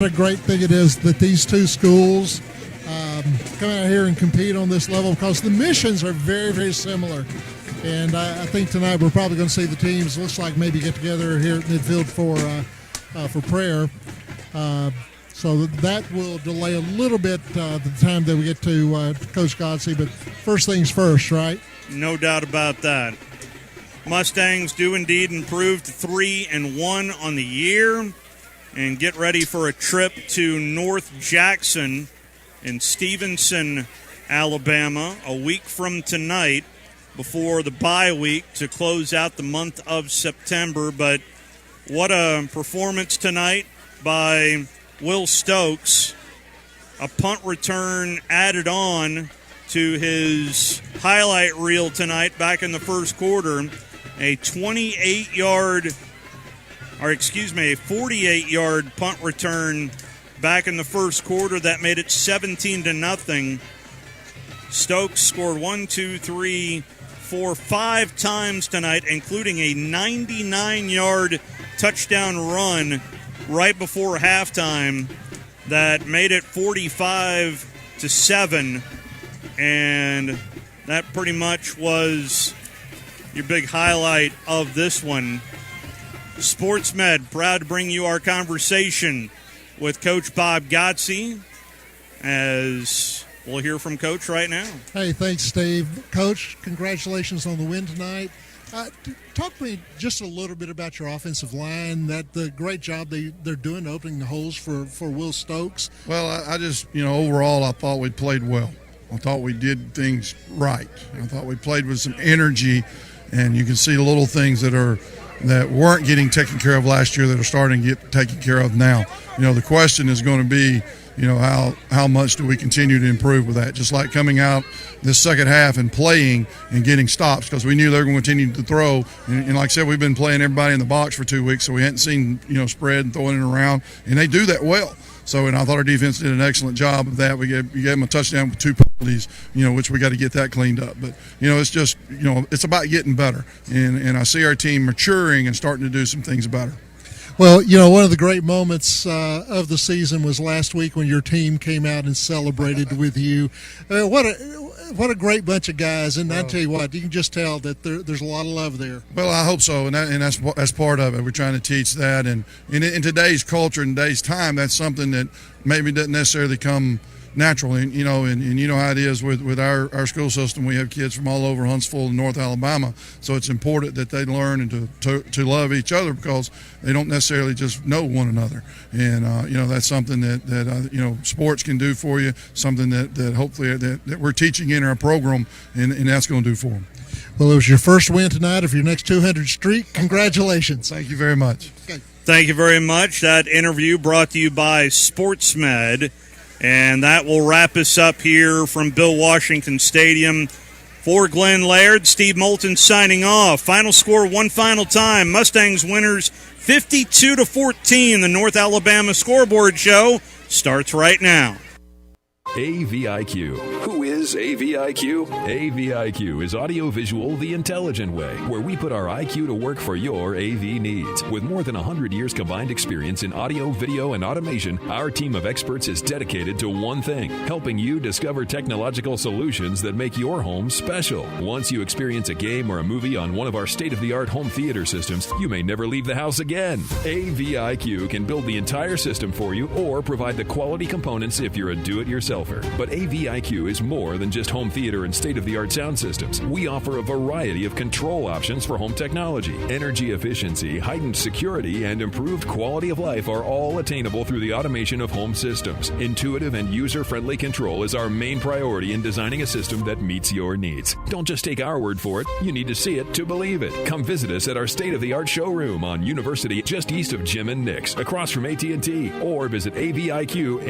What a great thing it is that these two schools come out here and compete on this level, because the missions are very, very similar. And I think tonight we're probably going to see the teams, looks like, maybe get together here at midfield for prayer. So that will delay a little bit the time that we get to Coach Godsey. But first things first, right? No doubt about that. Mustangs do indeed improve to 3-1 on the year and get ready for a trip to North Jackson in Stevenson, Alabama, a week from tonight before the bye week to close out the month of September. But what a performance tonight by Will Stokes. A punt return added on to his highlight reel tonight back in the first quarter. A 48-yard punt return back in the first quarter that made it 17-0. Stokes scored 5 times tonight, including a 99-yard touchdown run right before halftime that made it 45-7, and that pretty much was your big highlight of this one. SportsMed, proud to bring you our conversation with Coach Bob Godsey, as we'll hear from Coach right now. Hey, thanks, Steve. Coach, congratulations on the win tonight. Talk to me just a little bit about your offensive line, the great job they're doing opening the holes for Will Stokes. Well, I just, overall I thought we played well. I thought we did things right. I thought we played with some energy, and you can see the little things that weren't getting taken care of last year that are starting to get taken care of now. The question is going to be, how much do we continue to improve with that? Just like coming out this second half and playing and getting stops, because we knew they were going to continue to throw. And like I said, we've been playing everybody in the box for 2 weeks, so we hadn't seen, spread and throwing it around. And they do that well. So, and I thought our defense did an excellent job of that. We gave them a touchdown with 2 penalties, which we got to get that cleaned up. But, it's just, it's about getting better. And I see our team maturing and starting to do some things better. Well, one of the great moments of the season was last week when your team came out and celebrated with you. What a great bunch of guys. And I tell you what, you can just tell that there's a lot of love there. Well, I hope so, and that's part of it. We're trying to teach that. And in today's culture, in today's time, that's something that maybe doesn't necessarily come natural. And you know how it is with our school system. We have kids from all over Huntsville and North Alabama, so it's important that they learn and to love each other, because they don't necessarily just know one another. And that's something that sports can do for you, something that hopefully that we're teaching in our program, and that's going to do for them. Well, it was your first win tonight of your next 200 streak. Congratulations. Thank you very much. Okay. Thank you very much. That interview brought to you by SportsMed. And that will wrap us up here from Bill Washington Stadium. For Glenn Laird, Steve Moulton signing off. Final score one final time. Mustangs winners 52-14. The North Alabama Scoreboard Show starts right now. AVIQ. Who is AVIQ? AVIQ is audiovisual the intelligent way, where we put our IQ to work for your AV needs. With more than 100 years combined experience in audio, video, and automation, our team of experts is dedicated to one thing: helping you discover technological solutions that make your home special. Once you experience a game or a movie on one of our state-of-the-art home theater systems, you may never leave the house again. AVIQ can build the entire system for you or provide the quality components if you're a do-it-yourselfer. But AVIQ is more than just home theater and state-of-the-art sound systems. We offer a variety of control options for home technology. Energy efficiency, heightened security, and improved quality of life are all attainable through the automation of home systems. Intuitive and user-friendly control is our main priority in designing a system that meets your needs. Don't just take our word for it. You need to see it to believe it. Come visit us at our state-of-the-art showroom on University, just east of Jim and Nick's, across from AT&T, or visit aviqhsv.com.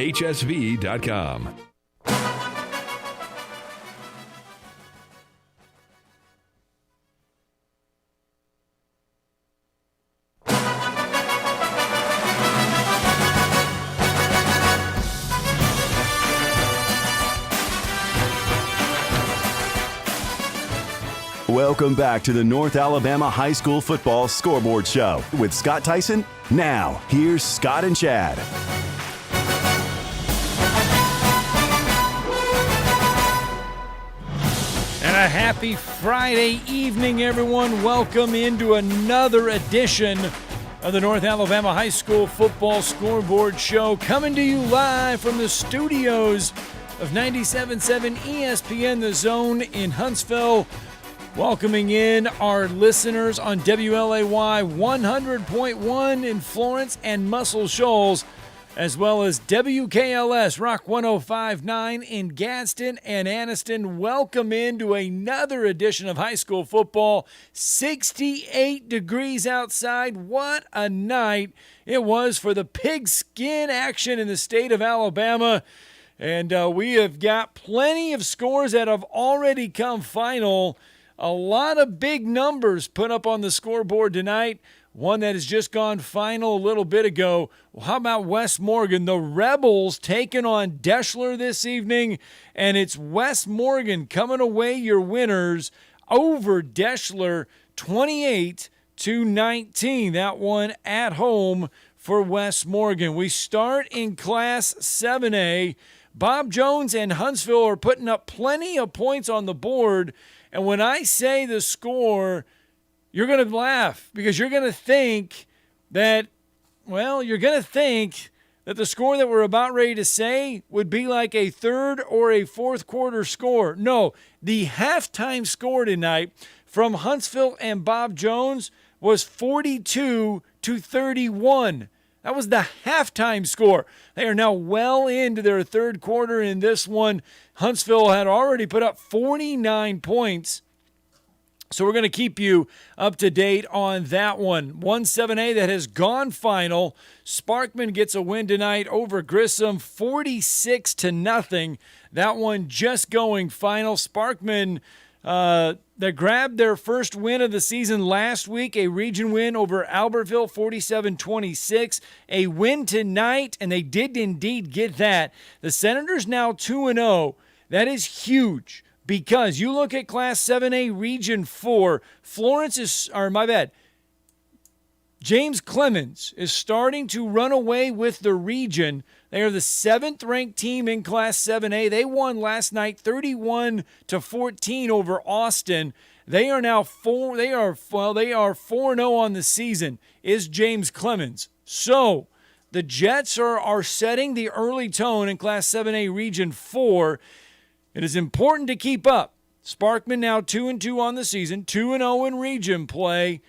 Welcome back to the North Alabama High School Football Scoreboard Show with Scott Tyson. Now, here's Scott and Chad. happy Friday evening, everyone. Welcome into another edition of the North Alabama High School Football Scoreboard Show, coming to you live from the studios of 97.7 ESPN The Zone in Huntsville. Welcoming in our listeners on WLAY 100.1 in Florence and Muscle Shoals, as well as WKLS Rock 105.9 in Gadsden and Anniston. Welcome into another edition of high school football. 68 degrees outside. What a night it was for the pigskin action in the state of Alabama. And we have got plenty of scores that have already come final. A lot of big numbers put up on the scoreboard tonight. One that has just gone final a little bit ago. Well, how about West Morgan? The Rebels taking on Deschler this evening, and it's West Morgan coming away your winners over Deschler 28-19. That one at home for West Morgan. We start in Class 7A. Bob Jones and Huntsville are putting up plenty of points on the board. And when I say the score, you're going to laugh because you're going to think that, the score that we're about ready to say would be like a third or a fourth quarter score. No, the halftime score tonight from Huntsville and Bob Jones was 42-31. That was the halftime score. They are now well into their third quarter in this one. Huntsville had already put up 49 points. So we're going to keep you up to date on that one. 1-7A that has gone final. Sparkman gets a win tonight over Grissom, 46-0. That one just going final. Sparkman, they grabbed their first win of the season last week, a region win over Albertville, 47-26. A win tonight, and they did indeed get that. The Senators now 2-0. That is huge because you look at Class 7A Region 4, James Clemens is starting to run away with the region. They are the 7th-ranked team in Class 7A. They won last night 31-14 over Austin. They are now 4-0 on the season, is James Clemens. So the Jets are setting the early tone in Class 7A Region 4. It is important to keep up. Sparkman now 2-2 on the season, 2-0 in region play.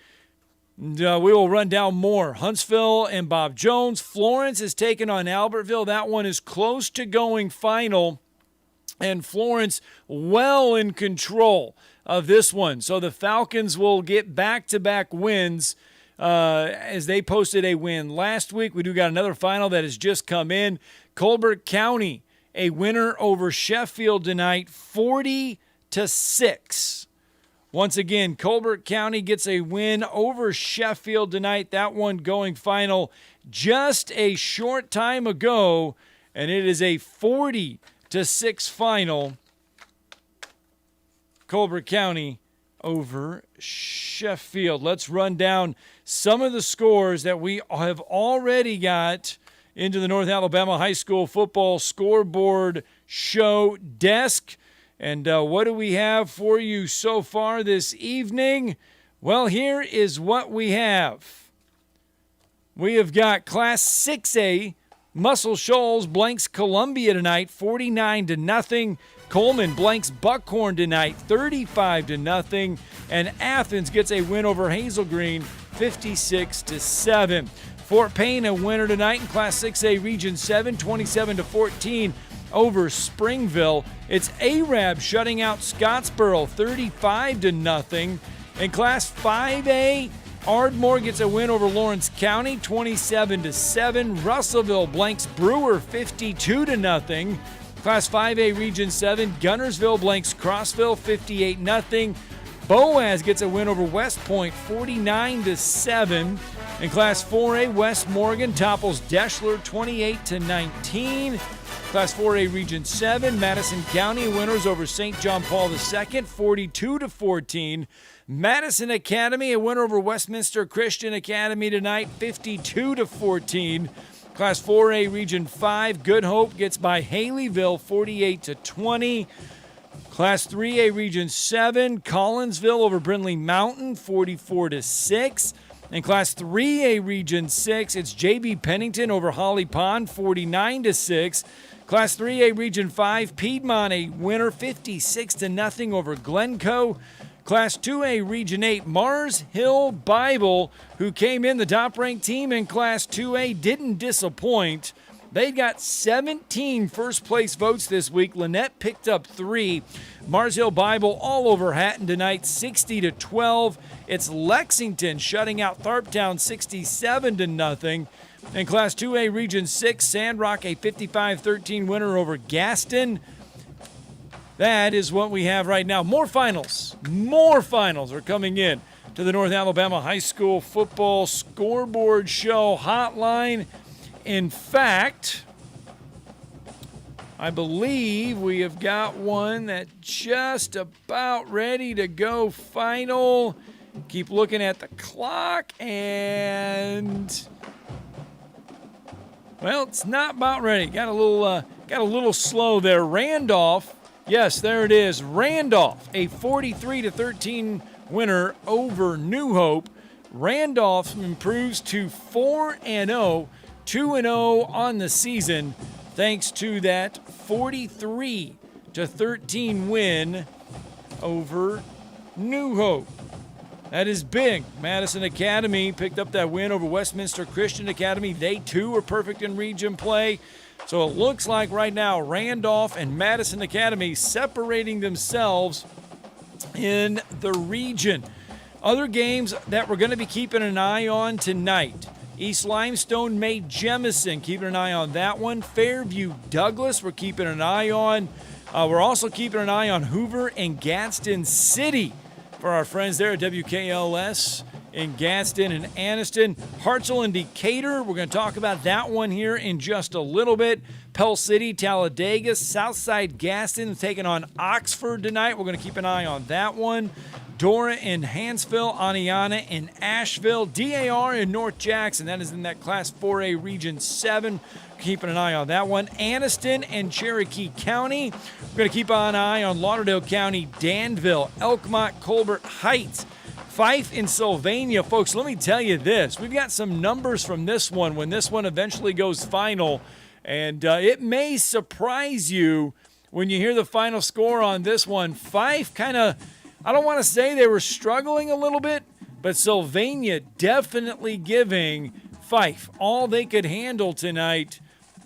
We will run down more. Huntsville and Bob Jones. Florence is taking on Albertville. That one is close to going final. And Florence well in control of this one. So the Falcons will get back-to-back wins as they posted a win last week. We do got another final that has just come in. Colbert County, a winner over Sheffield tonight, 40-6. Once again, Colbert County gets a win over Sheffield tonight. That one going final just a short time ago, and it is a 40-6 final. Colbert County over Sheffield. Let's run down some of the scores that we have already got into the North Alabama High School Football Scoreboard Show desk. And what do we have for you so far this evening? Well, here is what we have. We have got Class 6A, Muscle Shoals blanks Columbia tonight, 49-0. Coleman blanks Buckhorn tonight, 35-0. And Athens gets a win over Hazel Green, 56-7. Fort Payne a winner tonight in Class 6A Region 7, 27-14 over Springville. It's Arab shutting out Scottsboro, 35-0. In Class 5A, Ardmore gets a win over Lawrence County, 27-7. Russellville blanks Brewer, 52-0. Class 5A Region 7, Gunnersville blanks Crossville, 58-0. Boaz gets a win over West Point, 49-7. In Class 4A, West Morgan topples Deschler, 28-19. Class 4A Region 7, Madison County winners over St. John Paul II, 42-14. Madison Academy a winner over Westminster Christian Academy tonight, 52-14. Class 4A Region 5, Good Hope gets by Haleyville, 48-20. Class 3A Region 7, Collinsville over Brindley Mountain, 44-6. In Class 3A Region 6, it's J.B. Pennington over Holly Pond, 49-6. Class 3A Region 5, Piedmont a winner, 56-0 over Glencoe. Class 2A Region 8, Mars Hill Bible, who came in the top-ranked team in Class 2A, didn't disappoint. They got 17 first-place votes this week. Lynette picked up 3. Mars Hill Bible all over Hatton tonight, 60-12. It's Lexington shutting out Tharptown, 67-0. In Class 2A Region 6, Sandrock a 55-13 winner over Gaston. That is what we have right now. More finals are coming in to the North Alabama High School Football Scoreboard Show Hotline. In fact, I believe we have got one that's just about ready to go final. Keep looking at the clock, and well, it's not about ready. Got a little slow there. Randolph, yes, there it is. Randolph, a 43-13 winner over New Hope. Randolph improves to 4-0. 2-0 on the season thanks to that 43-13 win over New Hope. That is big. Madison Academy picked up that win over Westminster Christian Academy. They too are perfect in region play. So it looks like right now Randolph and Madison Academy separating themselves in the region. Other games that we're going to be keeping an eye on tonight. East Limestone May Jemison, keeping an eye on that one. Fairview Douglas, we're keeping an eye on. We're also keeping an eye on Hoover and Gadsden City for our friends there at WKLS in Gadsden and Anniston. Hartselle and Decatur, we're going to talk about that one here in just a little bit. Pell City, Talladega, Southside Gaston taking on Oxford tonight. We're going to keep an eye on that one. Dora in Hansville, Aniana in Asheville, DAR in North Jackson. That is in that Class 4A Region 7. Keeping an eye on that one. Anniston and Cherokee County. We're going to keep an eye on Lauderdale County, Danville, Elkmont, Colbert Heights. Fife in Sylvania. Folks, let me tell you this. We've got some numbers from this one when this one eventually goes final. And it may surprise you when you hear the final score on this one. Fife kind of, I don't want to say they were struggling a little bit, but Sylvania definitely giving Fife all they could handle tonight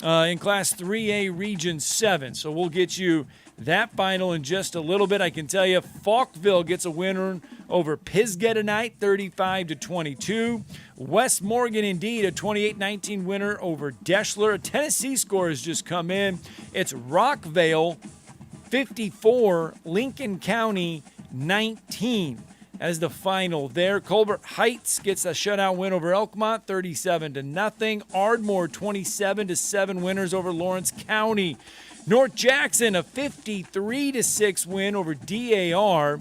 in Class 3A Region 7. So we'll get you that final in just a little bit. I can tell you Falkville gets a winner over Pisgah tonight, 35-22. West Morgan, indeed, a 28-19 winner over Deschler. A Tennessee score has just come in. It's Rockvale, 54, Lincoln County, 19 as the final there. Colbert Heights gets a shutout win over Elkmont, 37-0. Ardmore, 27-7 winners over Lawrence County. North Jackson, a 53-6 win over DAR.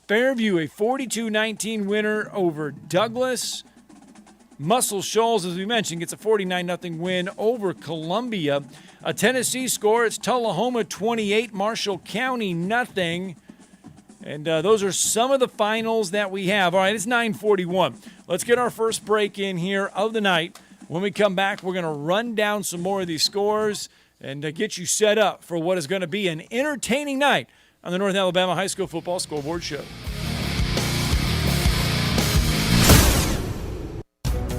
Fairview, a 42-19 winner over Douglas. Muscle Shoals, as we mentioned, gets a 49-0 win over Columbia. A Tennessee score, it's Tullahoma 28, Marshall County nothing. And those are some of the finals that we have. All right, it's 9:41. Let's get our first break in here of the night. When we come back, we're going to run down some more of these scores and get you set up for what is going to be an entertaining night on the North Alabama High School Football Scoreboard Show.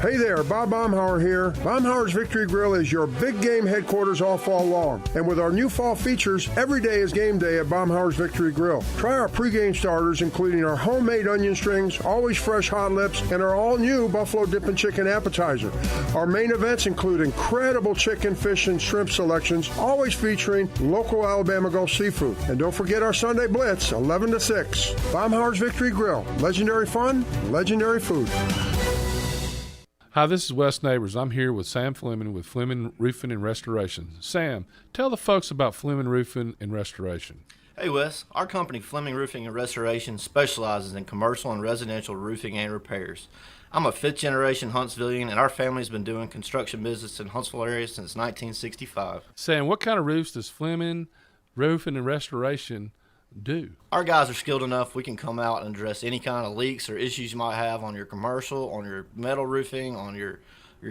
Hey there, Bob Baumhauer here. Baumhauer's Victory Grill is your big game headquarters all fall long. And with our new fall features, every day is game day at Baumhauer's Victory Grill. Try our pregame starters, including our homemade onion strings, always fresh hot lips, and our all-new Buffalo Dippin' Chicken appetizer. Our main events include incredible chicken, fish, and shrimp selections, always featuring local Alabama Gulf seafood. And don't forget our Sunday Blitz, 11 to 6. Baumhauer's Victory Grill. Legendary fun, legendary food. Hi, this is Wes Neighbors. I'm here with Sam Fleming with Fleming Roofing and Restoration. Sam, tell the folks about Fleming Roofing and Restoration. Hey Wes, our company Fleming Roofing and Restoration specializes in commercial and residential roofing and repairs. I'm a fifth generation Huntsvillian, and our family's been doing construction business in Huntsville area since 1965. Sam, what kind of roofs does Fleming Roofing and Restoration do? Our guys are skilled enough. We can come out and address any kind of leaks or issues you might have on your commercial, on your metal roofing, on your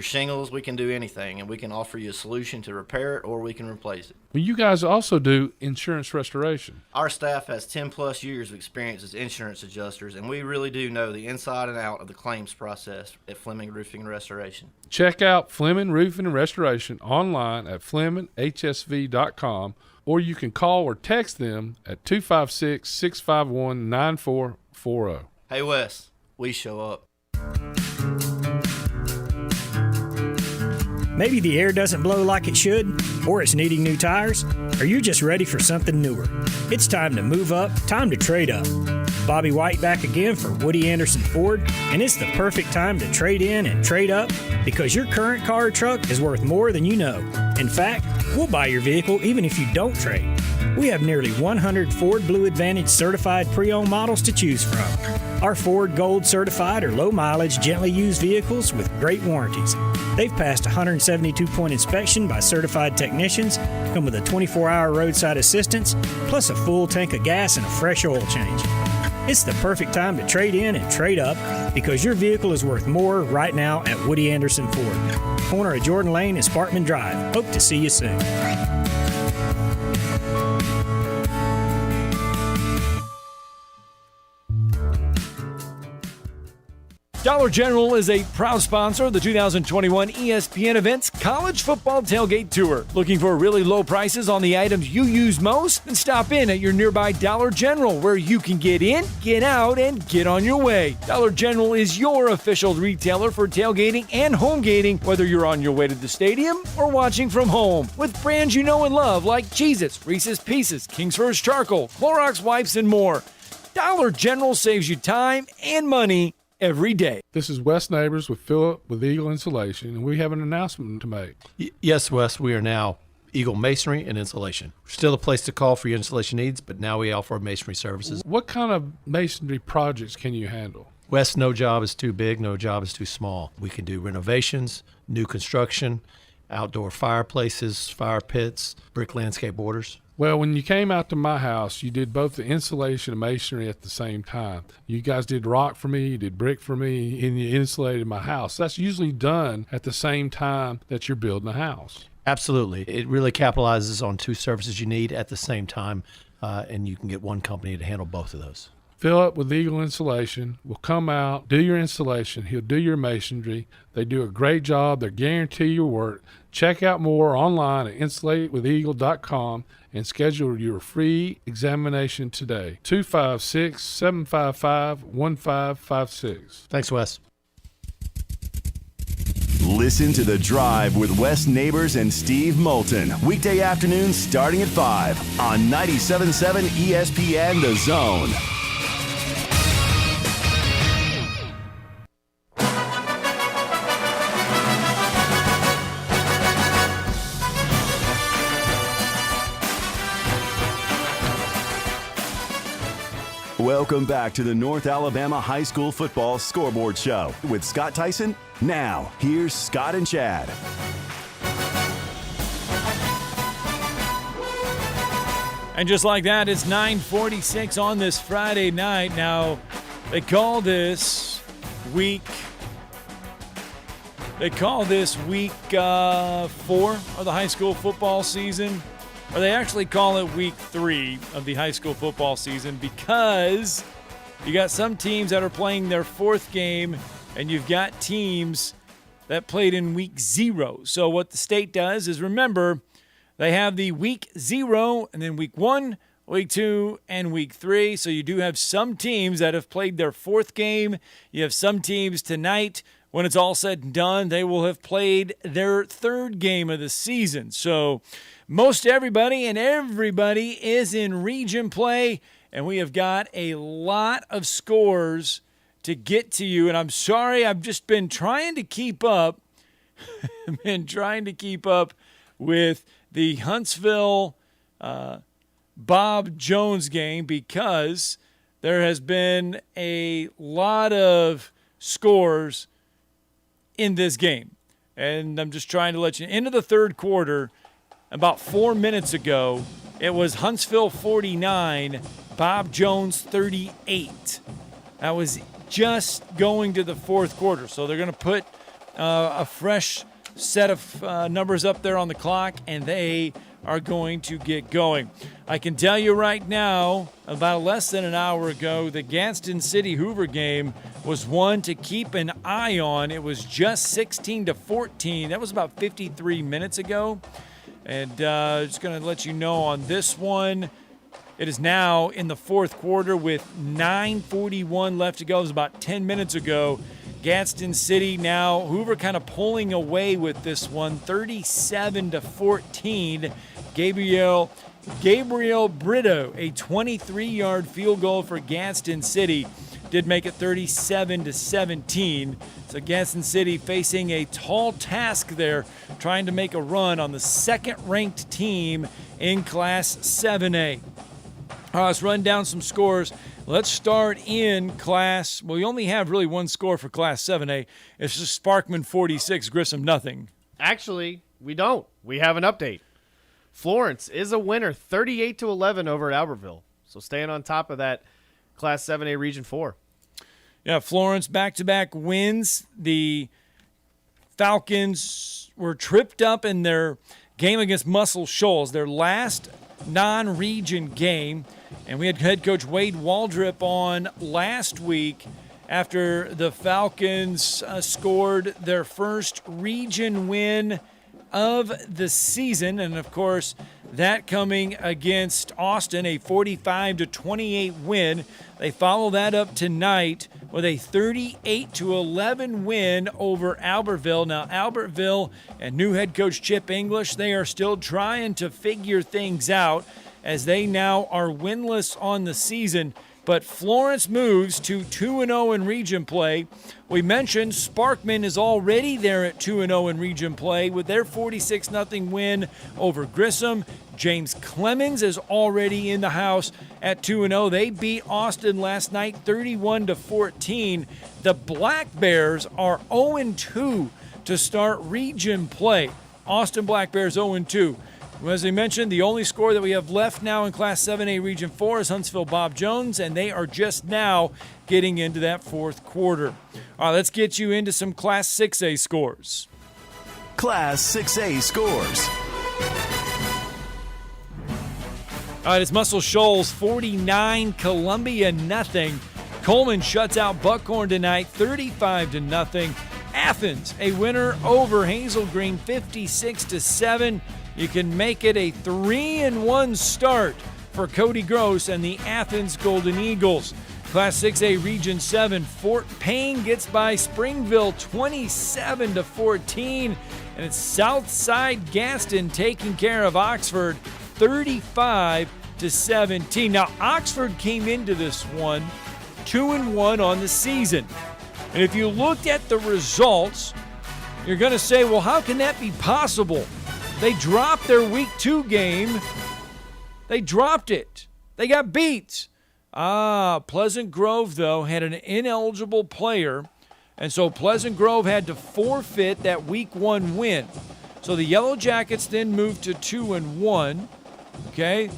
shingles. We can do anything, and we can offer you a solution to repair it, or we can replace it. Well, you guys also do insurance restoration. Our staff has 10-plus years of experience as insurance adjusters, and we really do know the inside and out of the claims process at Fleming Roofing and Restoration. Check out Fleming Roofing and Restoration online at FlemingHSV.com, or you can call or text them at 256-651-9440. Hey, Wes, we show up. Maybe the air doesn't blow like it should, or it's needing new tires, or you're just ready for something newer. It's time to move up, time to trade up. Bobby White back again for Woody Anderson Ford, and it's the perfect time to trade in and trade up because your current car or truck is worth more than you know. In fact, we'll buy your vehicle even if you don't trade. We have nearly 100 Ford Blue Advantage certified pre-owned models to choose from. Our Ford Gold certified or low mileage, gently used vehicles with great warranties. They've passed a 172-point inspection by certified technicians, come with a 24-hour roadside assistance, plus a full tank of gas and a fresh oil change. It's the perfect time to trade in and trade up because your vehicle is worth more right now at Woody Anderson Ford. Corner of Jordan Lane and Sparkman Drive. Hope to see you soon. Dollar General is a proud sponsor of the 2021 ESPN Events College Football Tailgate Tour. Looking for really low prices on the items you use most? Then stop in at your nearby Dollar General where you can get in, get out, and get on your way. Dollar General is your official retailer for tailgating and home gating, whether you're on your way to the stadium or watching from home. With brands you know and love like Cheez-Its, Reese's Pieces, King's First Charcoal, Clorox Wipes, and more. Dollar General saves you time and money every day. This is Wes Neighbors with Philip with Eagle Insulation, and we have an announcement to make. Yes, Wes, we are now Eagle Masonry and Insulation. We're still a place to call for your insulation needs, but now we offer masonry services. What kind of masonry projects can you handle? Wes, no job is too big, no job is too small. We can do renovations, new construction, outdoor fireplaces, fire pits, brick landscape borders. Well, when you came out to my house, you did both the insulation and masonry at the same time. You guys did rock for me, you did brick for me, and you insulated my house. That's usually done at the same time that you're building a house. Absolutely. It really capitalizes on two services you need at the same time, and you can get one company to handle both of those. Philip with Eagle Insulation will come out, do your installation. He'll do your masonry. They do a great job. They guarantee your work. Check out more online at insulatewitheagle.com and schedule your free examination today. 256-755-1556. Thanks, Wes. Listen to The Drive with Wes Neighbors and Steve Moulton. Weekday afternoons starting at 5 on 97.7 ESPN The Zone. Welcome back to the North Alabama High School Football Scoreboard Show with Scott Tyson. Now, here's Scott and Chad. And just like that, it's 9:46 on this Friday night. Now, they call this week 4 of the high school football season. Or they actually call it week 3 of the high school football season because you got some teams that are playing their 4th game and you've got teams that played in week 0. So what the state does is, remember, they have the week 0 and then week 1, week 2, and week 3. So you do have some teams that have played their 4th game. You have some teams tonight, when it's all said and done, they will have played their 3rd game of the season. So most everybody is in region play, and we have got a lot of scores to get to you. And I'm sorry, I've just been trying to keep up. With the Huntsville Bob Jones game because there has been a lot of scores in this game. And I'm just trying to let you into the 3rd quarter. About 4 minutes ago, It was Huntsville 49, Bob Jones 38. That was just going to the fourth quarter. So they're going to put a fresh set of numbers up there on the clock, and they are going to get going. I can tell you right now, about less than an hour ago, the Gadsden City Hoover game was one to keep an eye on. It was just 16-14. That was about 53 minutes ago. And just going to let you know on this one, it is now in the fourth quarter with 9:41 left to go. It was about 10 minutes ago. Gadsden City now, Hoover kind of pulling away with this one, 37-14. Gabriel Brito, a 23-yard field goal for Gadsden City, did make it 37-17. So Gadsden City facing a tall task there, trying to make a run on the second-ranked team in Class 7A. All right, let's run down some scores. Let's start in Class. Well, we only have really one score for Class 7A. It's just Sparkman 46, Grissom nothing. Actually, we don't. We have an update. Florence is a winner, 38-11 over at Albertville. So staying on top of that Class 7A Region 4. Yeah, Florence back-to-back wins. The Falcons were tripped up in their game against Muscle Shoals, their last non-region game. And we had head coach Wade Waldrop on last week after the Falcons scored their first region win of the season. And, of course, that coming against Austin, a 45-28 win. They follow that up tonight with a 38-11 win over Albertville. Now, Albertville and new head coach Chip English, they are still trying to figure things out as they now are winless on the season. But Florence moves to 2-0 in region play. We mentioned Sparkman is already there at 2-0 in region play with their 46-0 win over Grissom. James Clemens is already in the house at 2-0. They beat Austin last night 31-14. The Black Bears are 0-2 to start region play. Austin Black Bears 0-2. As I mentioned, the only score that we have left now in Class 7A Region 4 is Huntsville Bob Jones, and they are just now getting into that fourth quarter. All right, let's get you into some Class 6A scores. Class 6A scores. All right, it's Muscle Shoals 49, Columbia nothing. Coleman shuts out Buckhorn tonight 35-0. Athens, a winner over Hazel Green 56-7. You can make it a 3-1 start for Cody Gross and the Athens Golden Eagles. Class 6A Region 7, Fort Payne gets by Springville 27-14. And it's Southside Gaston taking care of Oxford 35-17. Now, Oxford came into this one 2-1 on the season. And if you looked at the results, you're going to say, well, how can that be possible? They dropped their Week 2 game. They dropped it. They got beat. Pleasant Grove, though, had an ineligible player, and so Pleasant Grove had to forfeit that Week 1 win. So the Yellow Jackets then moved to 2-1. Okay?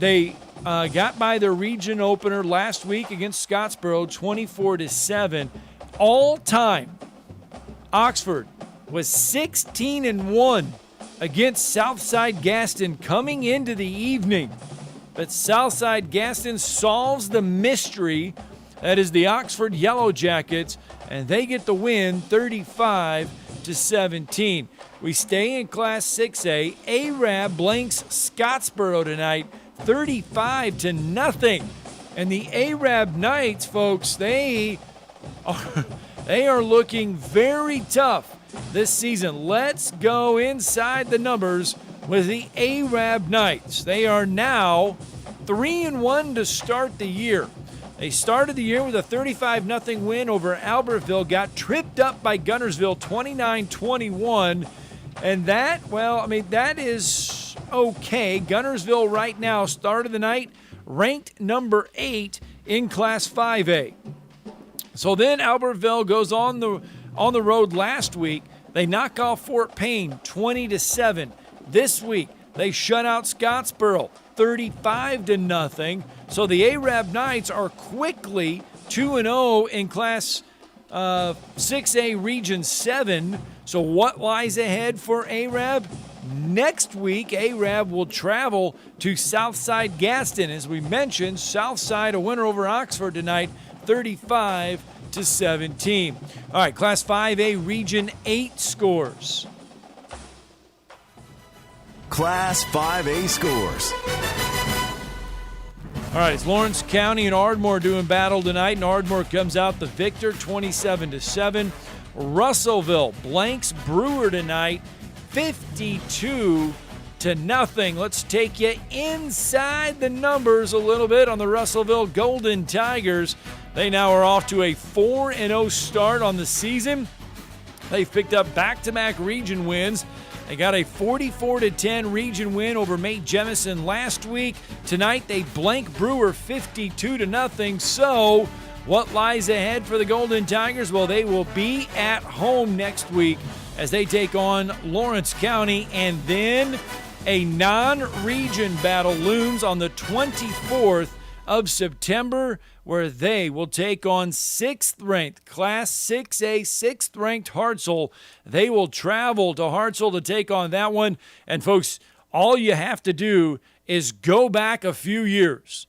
They got by their region opener last week against Scottsboro, 24-7. All time, Oxford was 16-1 against Southside Gaston coming into the evening. But Southside Gaston solves the mystery that is the Oxford Yellow Jackets, and they get the win 35-17. We stay in Class 6A. Arab blanks Scottsboro tonight 35-0. And the Arab Knights, folks, they are looking very tough this season. Let's go inside the numbers with the Arab Knights. They are now 3-1 to start the year. They started the year with a 35-0 win over Albertville, got tripped up by Guntersville 29-21. And that, well, I mean, that is okay. Guntersville right now started the night ranked number 8 in Class 5A. So then Albertville goes on the road last week. They knock off Fort Payne 20-7. This week, they shut out Scottsboro 35-0. So the Arab Knights are quickly 2-0 in Class 6A Region 7. So what lies ahead for Arab? Next week, Arab will travel to Southside Gaston. As we mentioned, Southside a winner over Oxford tonight, 35-17. All right, Class 5A Region 8 scores. Class 5A scores. All right, it's Lawrence County and Ardmore doing battle tonight, and Ardmore comes out the victor, 27-7. Russellville blanks Brewer tonight, 52-0. Let's take you inside the numbers a little bit on the Russellville Golden Tigers. They now are off to a 4-0 start on the season. They've picked up back-to-back region wins. They got a 44-10 region win over Mate Jemison last week. Tonight they blank Brewer 52-0. So what lies ahead for the Golden Tigers? Well, they will be at home next week as they take on Lawrence County, and then a non-region battle looms on the 24th of September, where they will take on 6th-ranked Class 6A, 6th-ranked Hartselle. They will travel to Hartselle to take on that one. And folks, all you have to do is go back a few years,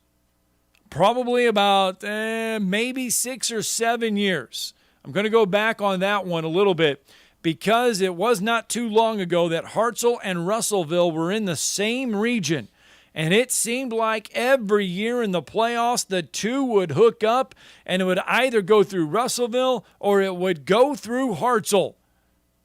probably about maybe 6 or 7 years. I'm going to go back on that one a little bit, because it was not too long ago that Hartselle and Russellville were in the same region. And it seemed like every year in the playoffs, the two would hook up, and it would either go through Russellville or it would go through Hartselle.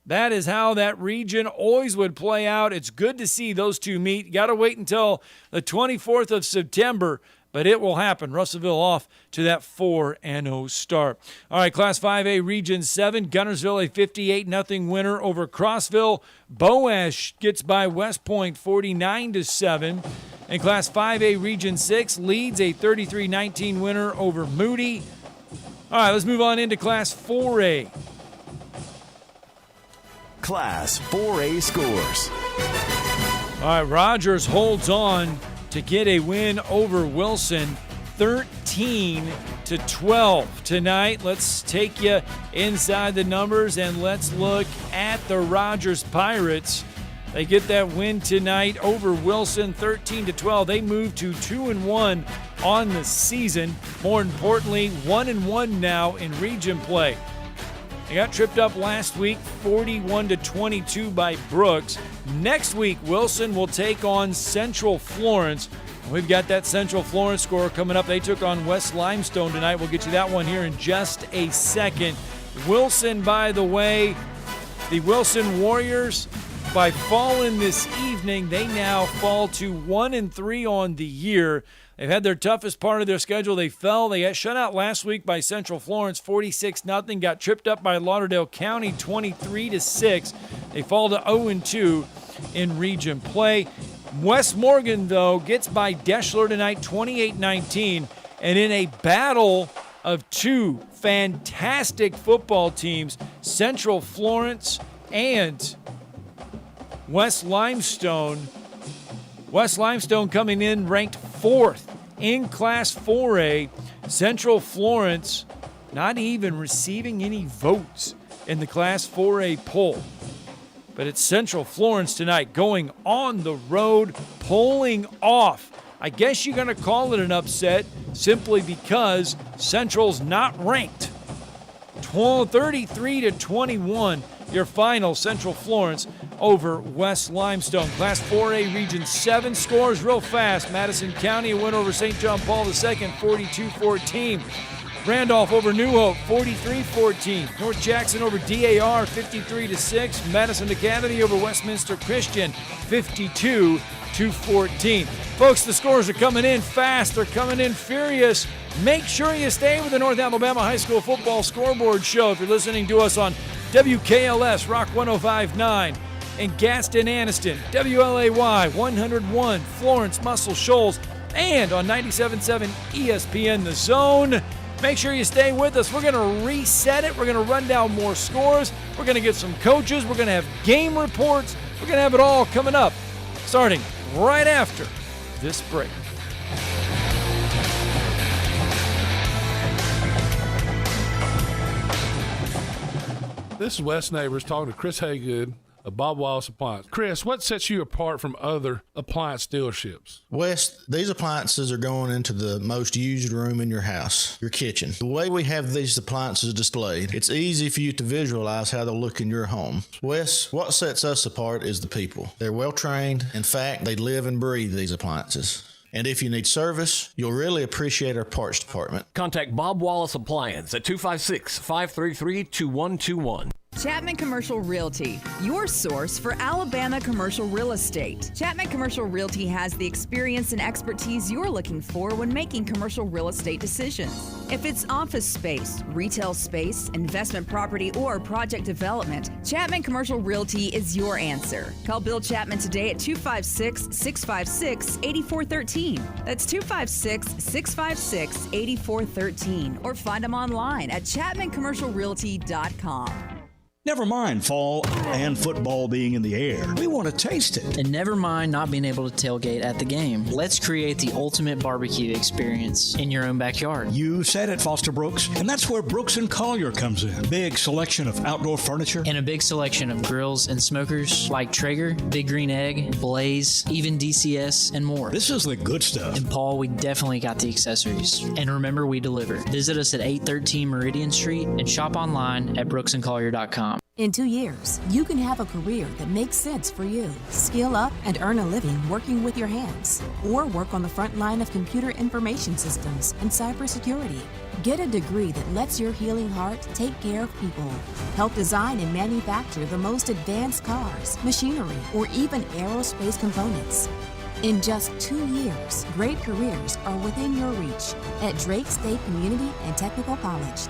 That is how that region always would play out. It's good to see those two meet. You got to wait until the 24th of September, but it will happen. Russellville off to that 4-0 start. All right, Class 5A Region 7, Gunnersville a 58-0 winner over Crossville. Boash gets by West Point 49-7. In Class 5A Region 6, Leeds a 33-19 winner over Moody. All right, let's move on into Class 4A. Class 4A scores. All right, Rogers holds on to get a win over Wilson, 13-12 tonight. Let's take you inside the numbers and let's look at the Rogers Pirates. They get that win tonight over Wilson, 13-12. They move to 2-1 on the season. More importantly, 1-1 now in region play. They got tripped up last week, 41-22 by Brooks. Next week, Wilson will take on Central Florence. We've got that Central Florence score coming up. They took on West Limestone tonight. We'll get you that one here in just a second. Wilson, by the way, the Wilson Warriors, by falling this evening, they now fall to 1-3 on the year. They've had their toughest part of their schedule. They fell. They got shut out last week by Central Florence, 46-0. Got tripped up by Lauderdale County, 23-6. They fall to 0-2 in region play. West Morgan, though, gets by Deschler tonight, 28-19. And in a battle of two fantastic football teams, Central Florence and West Limestone. West Limestone coming in ranked 4th in Class 4A. Central Florence not even receiving any votes in the Class 4A poll. But it's Central Florence tonight going on the road, pulling off. I guess you're going to call it an upset simply because Central's not ranked. 33-21, your final, Central Florence over West Limestone. Class 4A Region 7 scores real fast. Madison County a win over St. John Paul II, 42-14. Randolph over New Hope, 43-14. North Jackson over DAR, 53-6. Madison Academy over Westminster Christian, 52-14. Folks, the scores are coming in fast. They're coming in furious. Make sure you stay with the North Alabama High School Football Scoreboard Show. If you're listening to us on WKLS Rock 105.9 in Gaston, Anniston, WLAY 101, Florence, Muscle Shoals, and on 97.7 ESPN The Zone. Make sure you stay with us. We're going to reset it. We're going to run down more scores. We're going to get some coaches. We're going to have game reports. We're going to have it all coming up, starting right after this break. This is Wes Neighbors talking to Chris Haygood of Bob Wallace Appliance. Chris, what sets you apart from other appliance dealerships? Wes, these appliances are going into the most used room in your house, your kitchen. The way we have these appliances displayed, it's easy for you to visualize how they'll look in your home. Wes, what sets us apart is the people. They're well trained. In fact, they live and breathe these appliances. And if you need service, you'll really appreciate our parts department. Contact Bob Wallace Appliance at 256-533-2121. Chapman Commercial Realty, your source for Alabama commercial real estate. Chapman Commercial Realty has the experience and expertise you're looking for when making commercial real estate decisions. If it's office space, retail space, investment property, or project development, Chapman Commercial Realty is your answer. Call Bill Chapman today at 256-656-8413. That's 256-656-8413. Or find them online at chapmancommercialrealty.com. Never mind fall and football being in the air. We want to taste it. And never mind not being able to tailgate at the game. Let's create the ultimate barbecue experience in your own backyard. You said it, Foster Brooks, and that's where Brooks & Collier comes in. Big selection of outdoor furniture. And a big selection of grills and smokers like Traeger, Big Green Egg, Blaze, even DCS, and more. This is the good stuff. And Paul, we definitely got the accessories. And remember, we deliver. Visit us at 813 Meridian Street and shop online at brooksandcollier.com. In 2 years, you can have a career that makes sense for you. Skill up and earn a living working with your hands, or work on the front line of computer information systems and cybersecurity. Get a degree that lets your healing heart take care of people. Help design and manufacture the most advanced cars, machinery, or even aerospace components. In just 2 years, great careers are within your reach at Drake State Community and Technical College.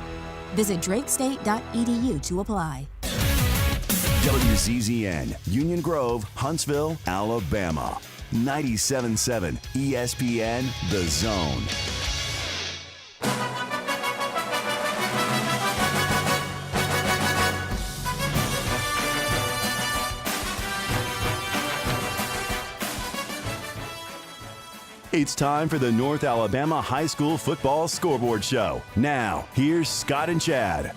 Visit drakestate.edu to apply. WZZN, Union Grove, Huntsville, Alabama. 97.7 ESPN, The Zone. It's time for the North Alabama High School Football Scoreboard Show. Now, here's Scott and Chad.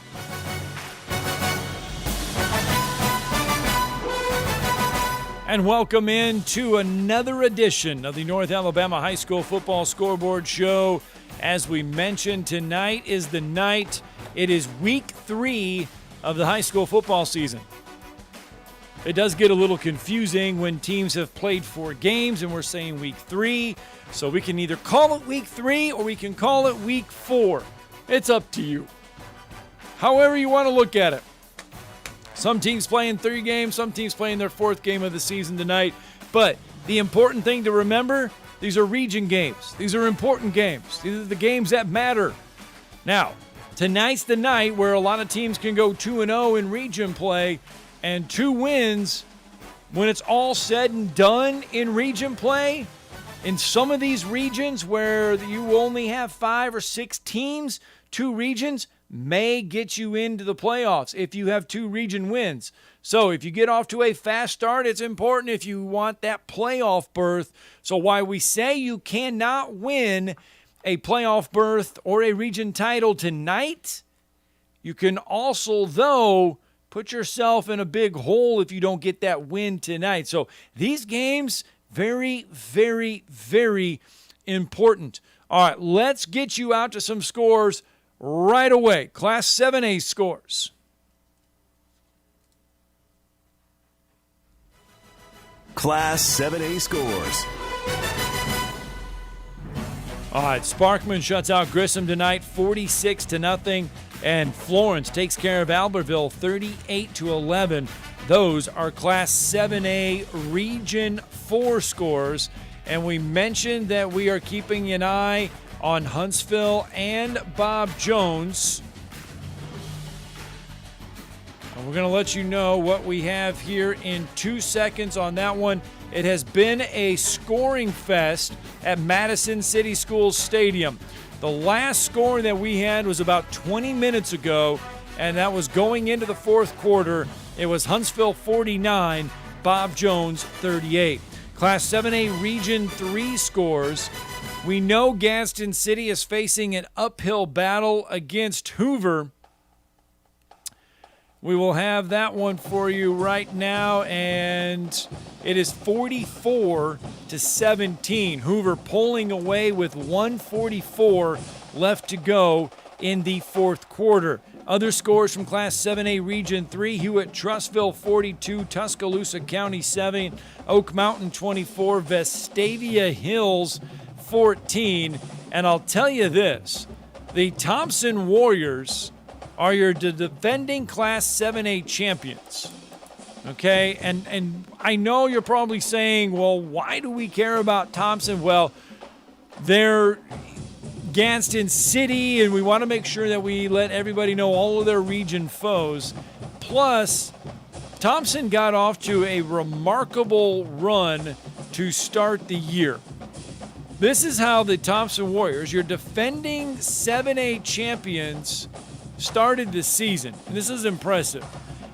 And welcome in to another edition of the North Alabama High School Football Scoreboard Show. As we mentioned, tonight is the night. It is week 3 of the high school football season. It does get a little confusing when teams have played 4 games and we're saying week 3. So we can either call it week 3 or we can call it week 4. It's up to you. However you want to look at it. Some teams playing 3 games, some teams playing their 4th game of the season tonight. But the important thing to remember, these are region games. These are important games. These are the games that matter. Now, tonight's the night where a lot of teams can go 2-0 in region play, and 2 wins, when it's all said and done in region play, in some of these regions where you only have 5 or 6 teams, 2 regions may get you into the playoffs if you have 2 region wins. So if you get off to a fast start, it's important if you want that playoff berth. So while we say you cannot win a playoff berth or a region title tonight, you can also, though, put yourself in a big hole if you don't get that win tonight. So these games, very, very, very important. All right, let's get you out to some scores right away. Class 7A scores. Class 7A scores. All right, Sparkman shuts out Grissom tonight, 46-0, and Florence takes care of Albertville, 38-11. Those are Class 7A Region 4 scores, and we mentioned that we are keeping an eye on Huntsville and Bob Jones. And we're going to let you know what we have here in 2 seconds on that one. It has been a scoring fest at Madison City Schools Stadium. The last score that we had was about 20 minutes ago, and that was going into the 4th quarter. It was Huntsville 49, Bob Jones 38. Class 7A Region 3 scores. We know Gadsden City is facing an uphill battle against Hoover. We will have that one for you right now, and it is 44-17. Hoover pulling away with 1:44 left to go in the fourth quarter. Other scores from Class 7A Region 3, Hewitt-Trussville 42, Tuscaloosa County 7, Oak Mountain 24, Vestavia Hills 14. And I'll tell you this, the Thompson Warriors are your defending Class 7A champions. Okay, and I know you're probably saying, well, why do we care about Thompson? Well, they're Gadsden City, and we want to make sure that we let everybody know all of their region foes. Plus, Thompson got off to a remarkable run to start the year. This is how the Thompson Warriors, your defending 7A champions, started the season. And this is impressive.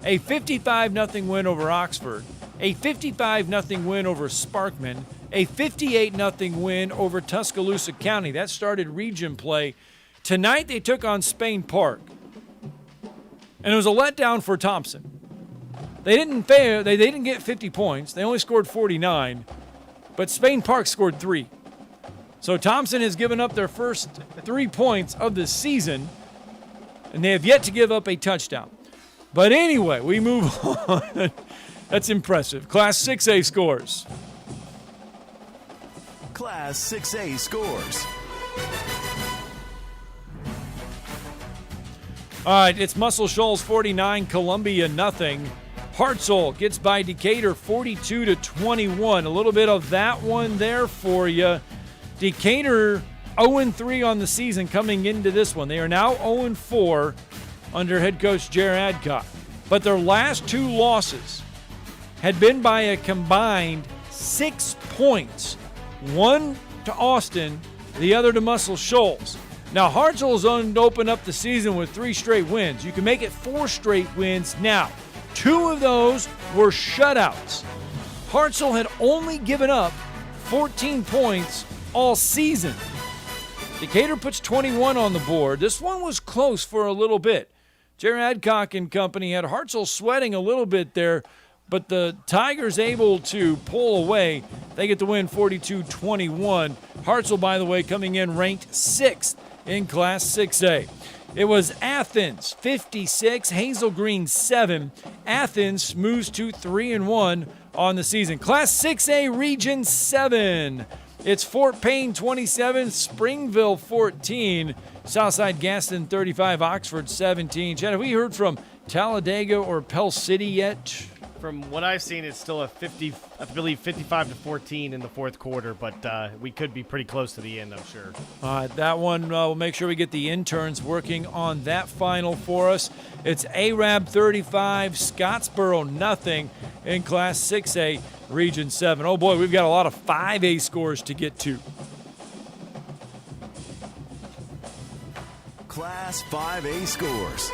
A 55-0 win over Oxford, a 55-0 win over Sparkman, a 58-0 win over Tuscaloosa County. That started region play. Tonight they took on Spain Park. And it was a letdown for Thompson. They didn't get 50 points. They only scored 49. But Spain Park scored 3. So Thompson has given up their first 3 points of the season, and they have yet to give up a touchdown. But anyway, we move on. That's impressive. Class 6A scores. Class 6A scores. All right, it's Muscle Shoals 49, Columbia nothing. Hartzell gets by Decatur 42-21. A little bit of that one there for you. Decatur 0-3 on the season coming into this one. They are now 0-4 under head coach Jared Adcock. But their last 2 losses had been by a combined 6 points. One to Austin, the other to Muscle Shoals. Now, Hartzell is on to open up the season with 3 straight wins. You can make it 4 straight wins now. 2 of those were shutouts. Hartzell had only given up 14 points all season. Decatur puts 21 on the board. This one was close for a little bit. Jared Adcock and company had Hartzell sweating a little bit there, but the Tigers able to pull away. They get the win 42-21. Hartzell, by the way, coming in ranked 6th in Class 6A. It was Athens 56, Hazel Green 7. Athens moves to 3-1 on the season. Class 6A Region 7. It's Fort Payne 27, Springville 14, Southside Gaston 35, Oxford 17. Chad, have we heard from Talladega or Pell City yet? From what I've seen, it's still a 55-14 in the fourth quarter, but we could be pretty close to the end, I'm sure. All right, that one, we'll make sure we get the interns working on that final for us. It's Arab 35, Scottsboro nothing in Class 6A, Region 7. Oh boy, we've got a lot of 5A scores to get to. Class 5A scores.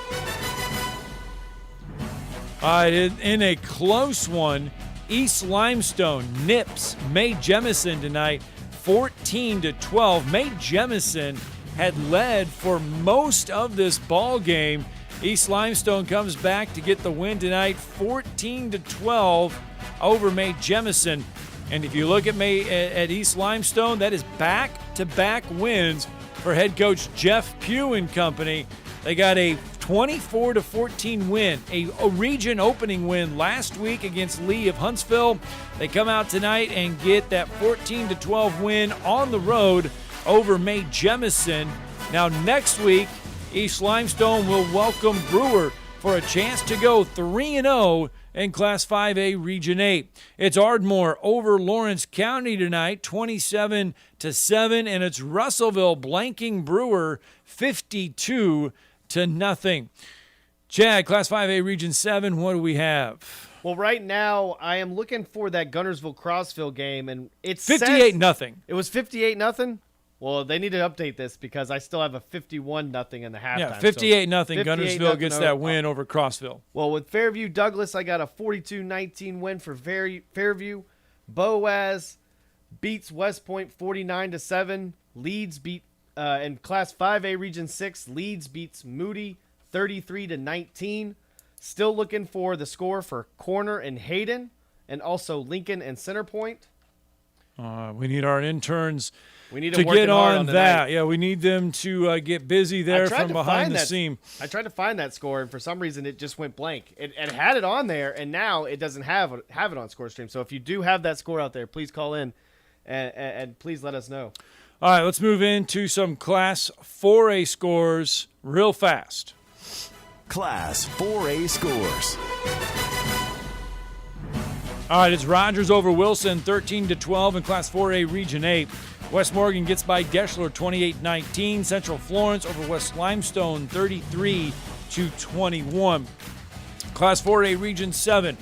All right, in a close one, East Limestone nips May Jemison tonight 14-12. May Jemison had led for most of this ball game. East Limestone comes back to get the win tonight 14-12 over May Jemison. And if you look at East Limestone, that is back-to-back wins for head coach Jeff Pugh and company. They got a 24-14 win, a region opening win last week against Lee of Huntsville. They come out tonight and get that 14-12 win on the road over May Jemison. Now next week, East Limestone will welcome Brewer for a chance to go 3-0 in Class 5A Region 8. It's Ardmore over Lawrence County tonight, 27-7, and it's Russellville blanking Brewer 52-0. Chad, Class 5A Region 7, what do we have? Well, right now, I am looking for that Guntersville-Crossville game, and it's 58-0. It was 58-0. Well, they need to update this because I still have a 51-0 in the halftime. Yeah, 58-0. Guntersville gets that win over Crossville. Well, with Fairview Douglas, I got a 42-19 win for Fairview. Boaz beats West Point 49-7. Leeds beat in Class 5A Region 6. Leeds beats Moody 33-19. Still looking for the score for Corner and Hayden, and also Lincoln and Centerpoint. We need our interns We need to them get working hard on the that. night. Yeah, we need them to get busy there from behind the scene. I tried to find that score, and for some reason it just went blank. It had it on there, and now it doesn't have it on ScoreStream. So if you do have that score out there, please call in and please let us know. All right, let's move into some Class 4A scores real fast. Class 4A scores. All right, it's Rogers over Wilson, 13-12 in Class 4A Region 8. West Morgan gets by Geschler, 28-19. Central Florence over West Limestone, 33-21. Class 4A Region 7,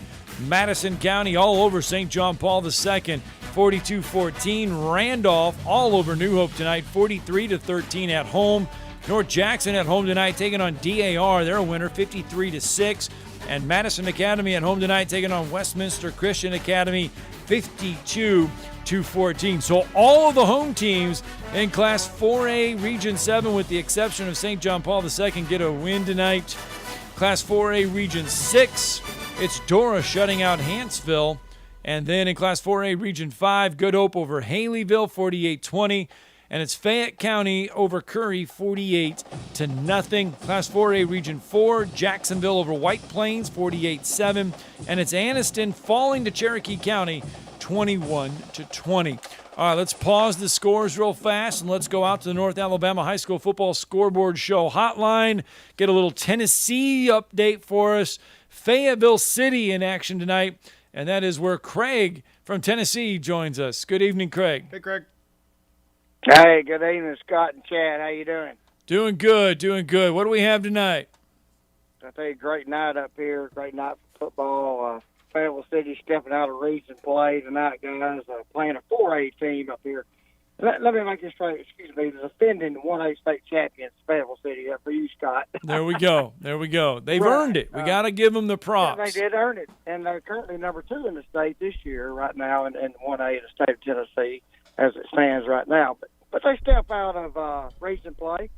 Madison County all over St. John Paul II, 42-14. Randolph all over New Hope tonight, 43-13 at home. North Jackson at home tonight taking on DAR. They're a winner, 53-6. And Madison Academy at home tonight taking on Westminster Christian Academy, 52-14. So all of the home teams in Class 4A Region 7, with the exception of St. John Paul II, get a win tonight. Class 4A Region 6, it's Dora shutting out Hanceville. And then in Class 4A Region 5, Good Hope over Haleyville, 48-20. And it's Fayette County over Curry, 48-0. Class 4A Region 4, Jacksonville over White Plains, 48-7. And it's Anniston falling to Cherokee County, 21-20. All right, let's pause the scores real fast and let's go out to the North Alabama High School Football Scoreboard Show hotline. Get a little Tennessee update for us. Fayetteville City in action tonight, and that is where Craig from Tennessee joins us. Good evening, Craig. Hey, Craig. Hey, good evening, Scott and Chad. How you doing? Doing good, doing good. What do we have tonight? I tell you, great night up here. Great night for football. Fayetteville City stepping out of region play tonight, guys. Playing a 4A team up here. Let me make this straight. Excuse me. The defending 1A state champions, Fayetteville City. For you, Scott. There we go. There we go. They've Right. earned it. We got to give them the props. Yeah, they did earn it, and they're currently number 2 in the state this year, right now, in 1A in the state of Tennessee, as it stands right now. But they step out of region play,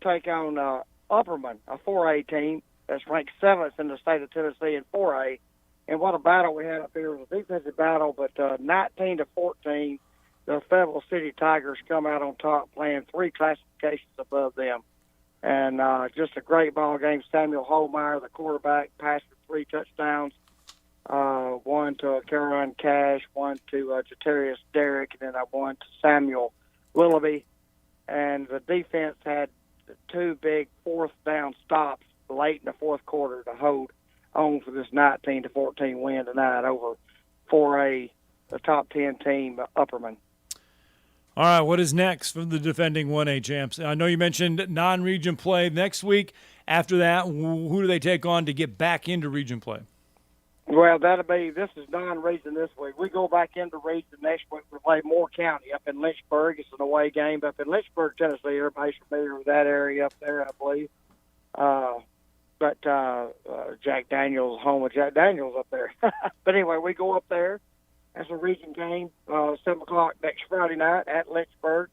take on Upperman, a 4A team that's ranked 7th in the state of Tennessee in 4A. And what a battle we had up here. It was a defensive battle, but 19-14, the Fayetteville City Tigers come out on top, playing 3 classifications above them. And just a great ball game. Samuel Holmeyer, the quarterback, passed for 3 touchdowns. One to Caroline Cash, one to Jatarius Derrick, and then one to Samuel Willoughby. And the defense had 2 big 4th down stops late in the 4th quarter to hold on for this 19-14 win tonight over 4A, the top 10 team, Upperman. All right, what is next for the defending 1A champs? I know you mentioned non-region play next week. After that, who do they take on to get back into region play? Well, this is non-region this week. We go back into region next week. We play Moore County up in Lynchburg. It's an away game up in Lynchburg, Tennessee. Everybody's familiar with that area up there, I believe. But Jack Daniels, home of Jack Daniels up there. But anyway, we go up there. That's a region game, 7 o'clock next Friday night at Lynchburg.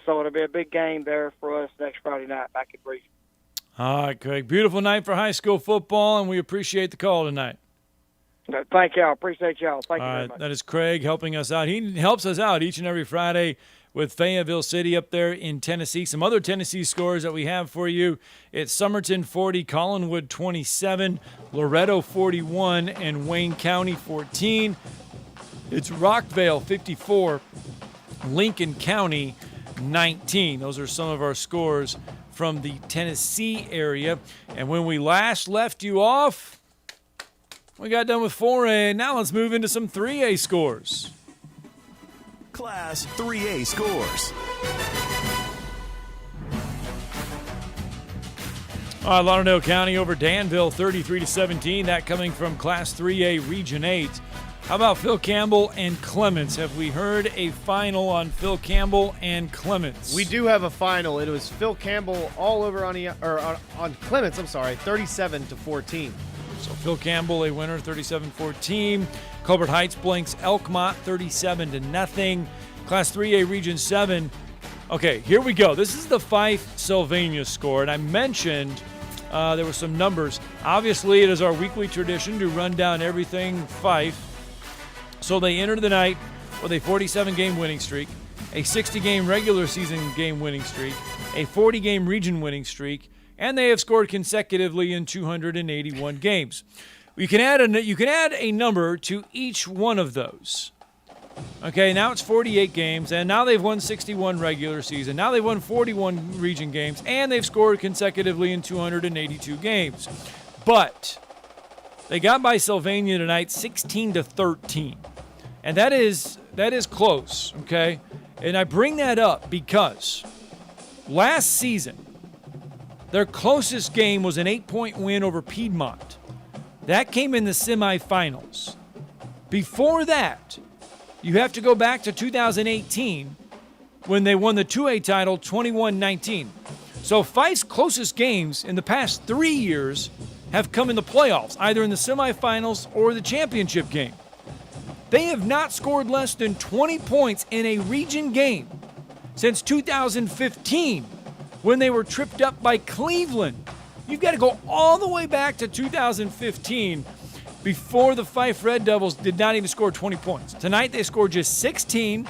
So it'll be a big game there for us next Friday night back in region. All right, Craig. Beautiful night for high school football, and we appreciate the call tonight. Thank y'all. Appreciate y'all. Thank you All very right, much. that is Craig helping us out. He helps us out each and every Friday with Fayetteville City up there in Tennessee. Some other Tennessee scores that we have for you. It's Somerton 40, Collinwood 27, Loretto 41, and Wayne County 14. It's Rockvale 54, Lincoln County 19. Those are some of our scores from the Tennessee area. And when we last left you off, we got done with 4A. Now let's move into some 3A scores. Class 3A scores. Lauderdale County over Danville, 33-17. That coming from Class 3A Region 8. How about Phil Campbell and Clements? Have we heard a final on Phil Campbell and Clements? We do have a final. It was Phil Campbell all over on Clements. I'm sorry, 37-14. So Phil Campbell, a winner, 37-14. Colbert Heights blanks Elkmont, 37-0. Class 3A Region 7. Okay, here we go. This is the Fife Sylvania score, and I mentioned there were some numbers. Obviously, it is our weekly tradition to run down everything Fife. So they entered the night with a 47-game winning streak, a 60-game regular season game winning streak, a 40-game region winning streak, and they have scored consecutively in 281 games. You can add a number to each one of those. Okay, now it's 48 games, and now they've won 61 regular season. Now they've won 41 region games, and they've scored consecutively in 282 games. But they got by Sylvania tonight 16-13. And that is close, okay? And I bring that up because last season, their closest game was an 8-point win over Piedmont. That came in the semifinals. Before that, you have to go back to 2018 when they won the 2A title 21-19. So Fife's closest games in the past 3 years have come in the playoffs, either in the semifinals or the championship game. They have not scored less than 20 points in a region game since 2015 when they were tripped up by Cleveland. You've got to go all the way back to 2015 before the Fife Red Devils did not even score 20 points. Tonight they scored just 16.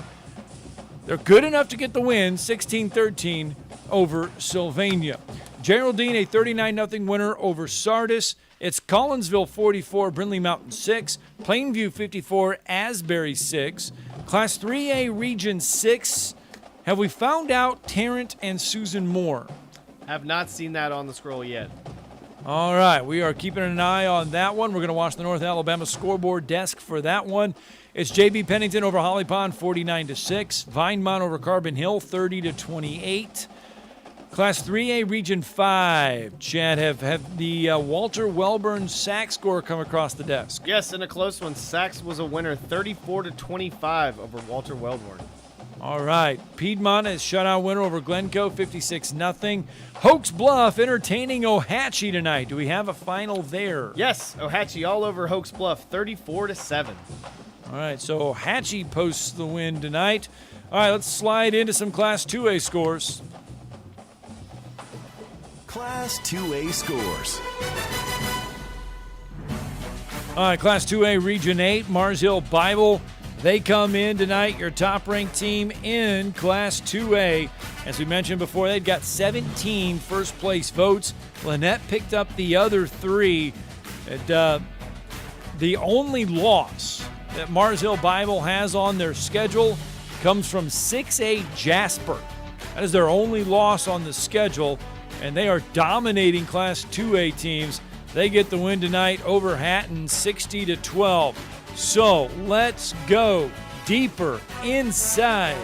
They're good enough to get the win, 16-13 over Sylvania. Geraldine, a 39-0 winner over Sardis. It's Collinsville 44, Brindley Mountain 6, Plainview 54, Asbury 6. Class 3A Region 6. Have we found out Tarrant and Susan Moore? Have not seen that on the scroll yet. All right, we are keeping an eye on that one. We're going to watch the North Alabama scoreboard desk for that one. It's JB Pennington over Holly Pond, 49-6. Vinemont over Carbon Hill, 30-28. Class 3A Region 5. Chad, have the Walter Welburn sack score come across the desk? Yes, in a close one. Sachs was a winner, 34-25 over Walter Welburn. All right. Piedmont is shutout winner over Glencoe, 56-0. Hoax Bluff entertaining Ohatchee tonight. Do we have a final there? Yes, Ohatchee all over Hoax Bluff, 34-7. All right, so Ohatchee posts the win tonight. All right, let's slide into some Class 2A scores. Class 2A scores. All right, Class 2A Region 8, Mars Hill Bible. They come in tonight, your top-ranked team in Class 2A. As we mentioned before, they've got 17 first-place votes. Lynette picked up the other 3. The only loss that Mars Hill Bible has on their schedule comes from 6A Jasper. That is their only loss on the schedule, and they are dominating Class 2A teams. They get the win tonight over Hatton, 60-12. So let's go deeper inside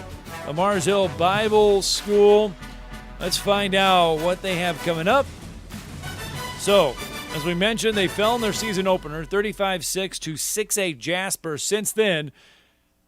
the Mars Hill Bible School. Let's find out what they have coming up. So, as we mentioned, they fell in their season opener, 35-6 to 6A Jasper. Since then,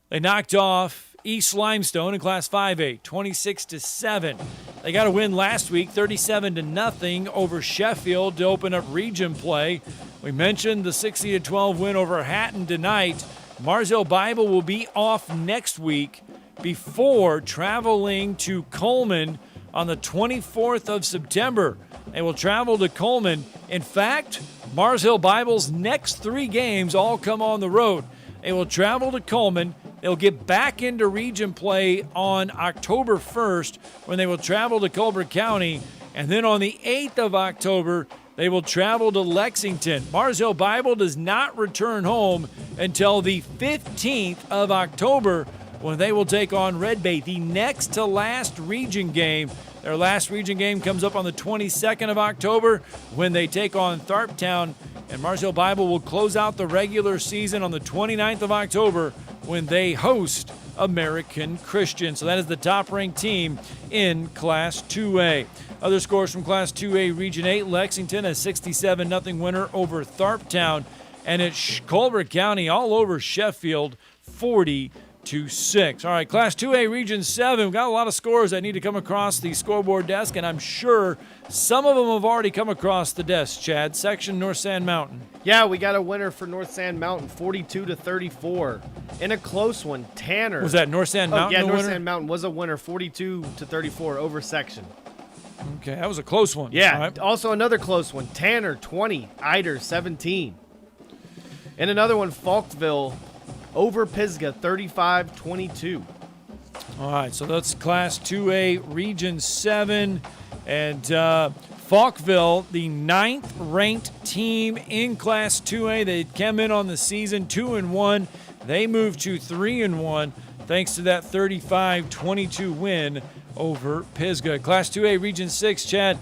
they knocked off East Limestone in Class 5A, 26-7. They got a win last week, 37-0 over Sheffield to open up region play. We mentioned the 60-12 win over Hatton tonight. Mars Hill Bible will be off next week before traveling to Coleman on the 24th of September. They will travel to Coleman. In fact, Mars Hill Bible's next 3 games all come on the road. They will travel to Coleman. They'll get back into region play on October 1st when they will travel to Colbert County. And then on the 8th of October, they will travel to Lexington. Mars Hill Bible does not return home until the 15th of October when they will take on Red Bay, the next to last region game. Their last region game comes up on the 22nd of October when they take on Tharptown. And Mars Hill Bible will close out the regular season on the 29th of October when they host American Christian. So that is the top-ranked team in Class 2A. Other scores from Class 2A Region 8, Lexington, a 67-0 winner over Tharptown. And it's Colbert County all over Sheffield, 40-0. to 6. All right, Class 2A Region 7. We've got a lot of scores that need to come across the scoreboard desk, and I'm sure some of them have already come across the desk, Chad. Section North Sand Mountain. Yeah, we got a winner for North Sand Mountain, 42-34. In a close one, Tanner. Was that North Sand Mountain yeah, the North winner? Sand Mountain was a winner, 42-34 over Section. Okay, that was a close one. Yeah, All right. also another close one, Tanner, 20, Eider, 17. And another one, Falkville over Pisgah, 35-22. All right, so that's Class 2A Region 7. And Falkville, the 9th-ranked team in Class 2A. They came in on the season 2-1. They moved to 3-1 thanks to that 35-22 win over Pisgah. Class 2A Region 6, Chad,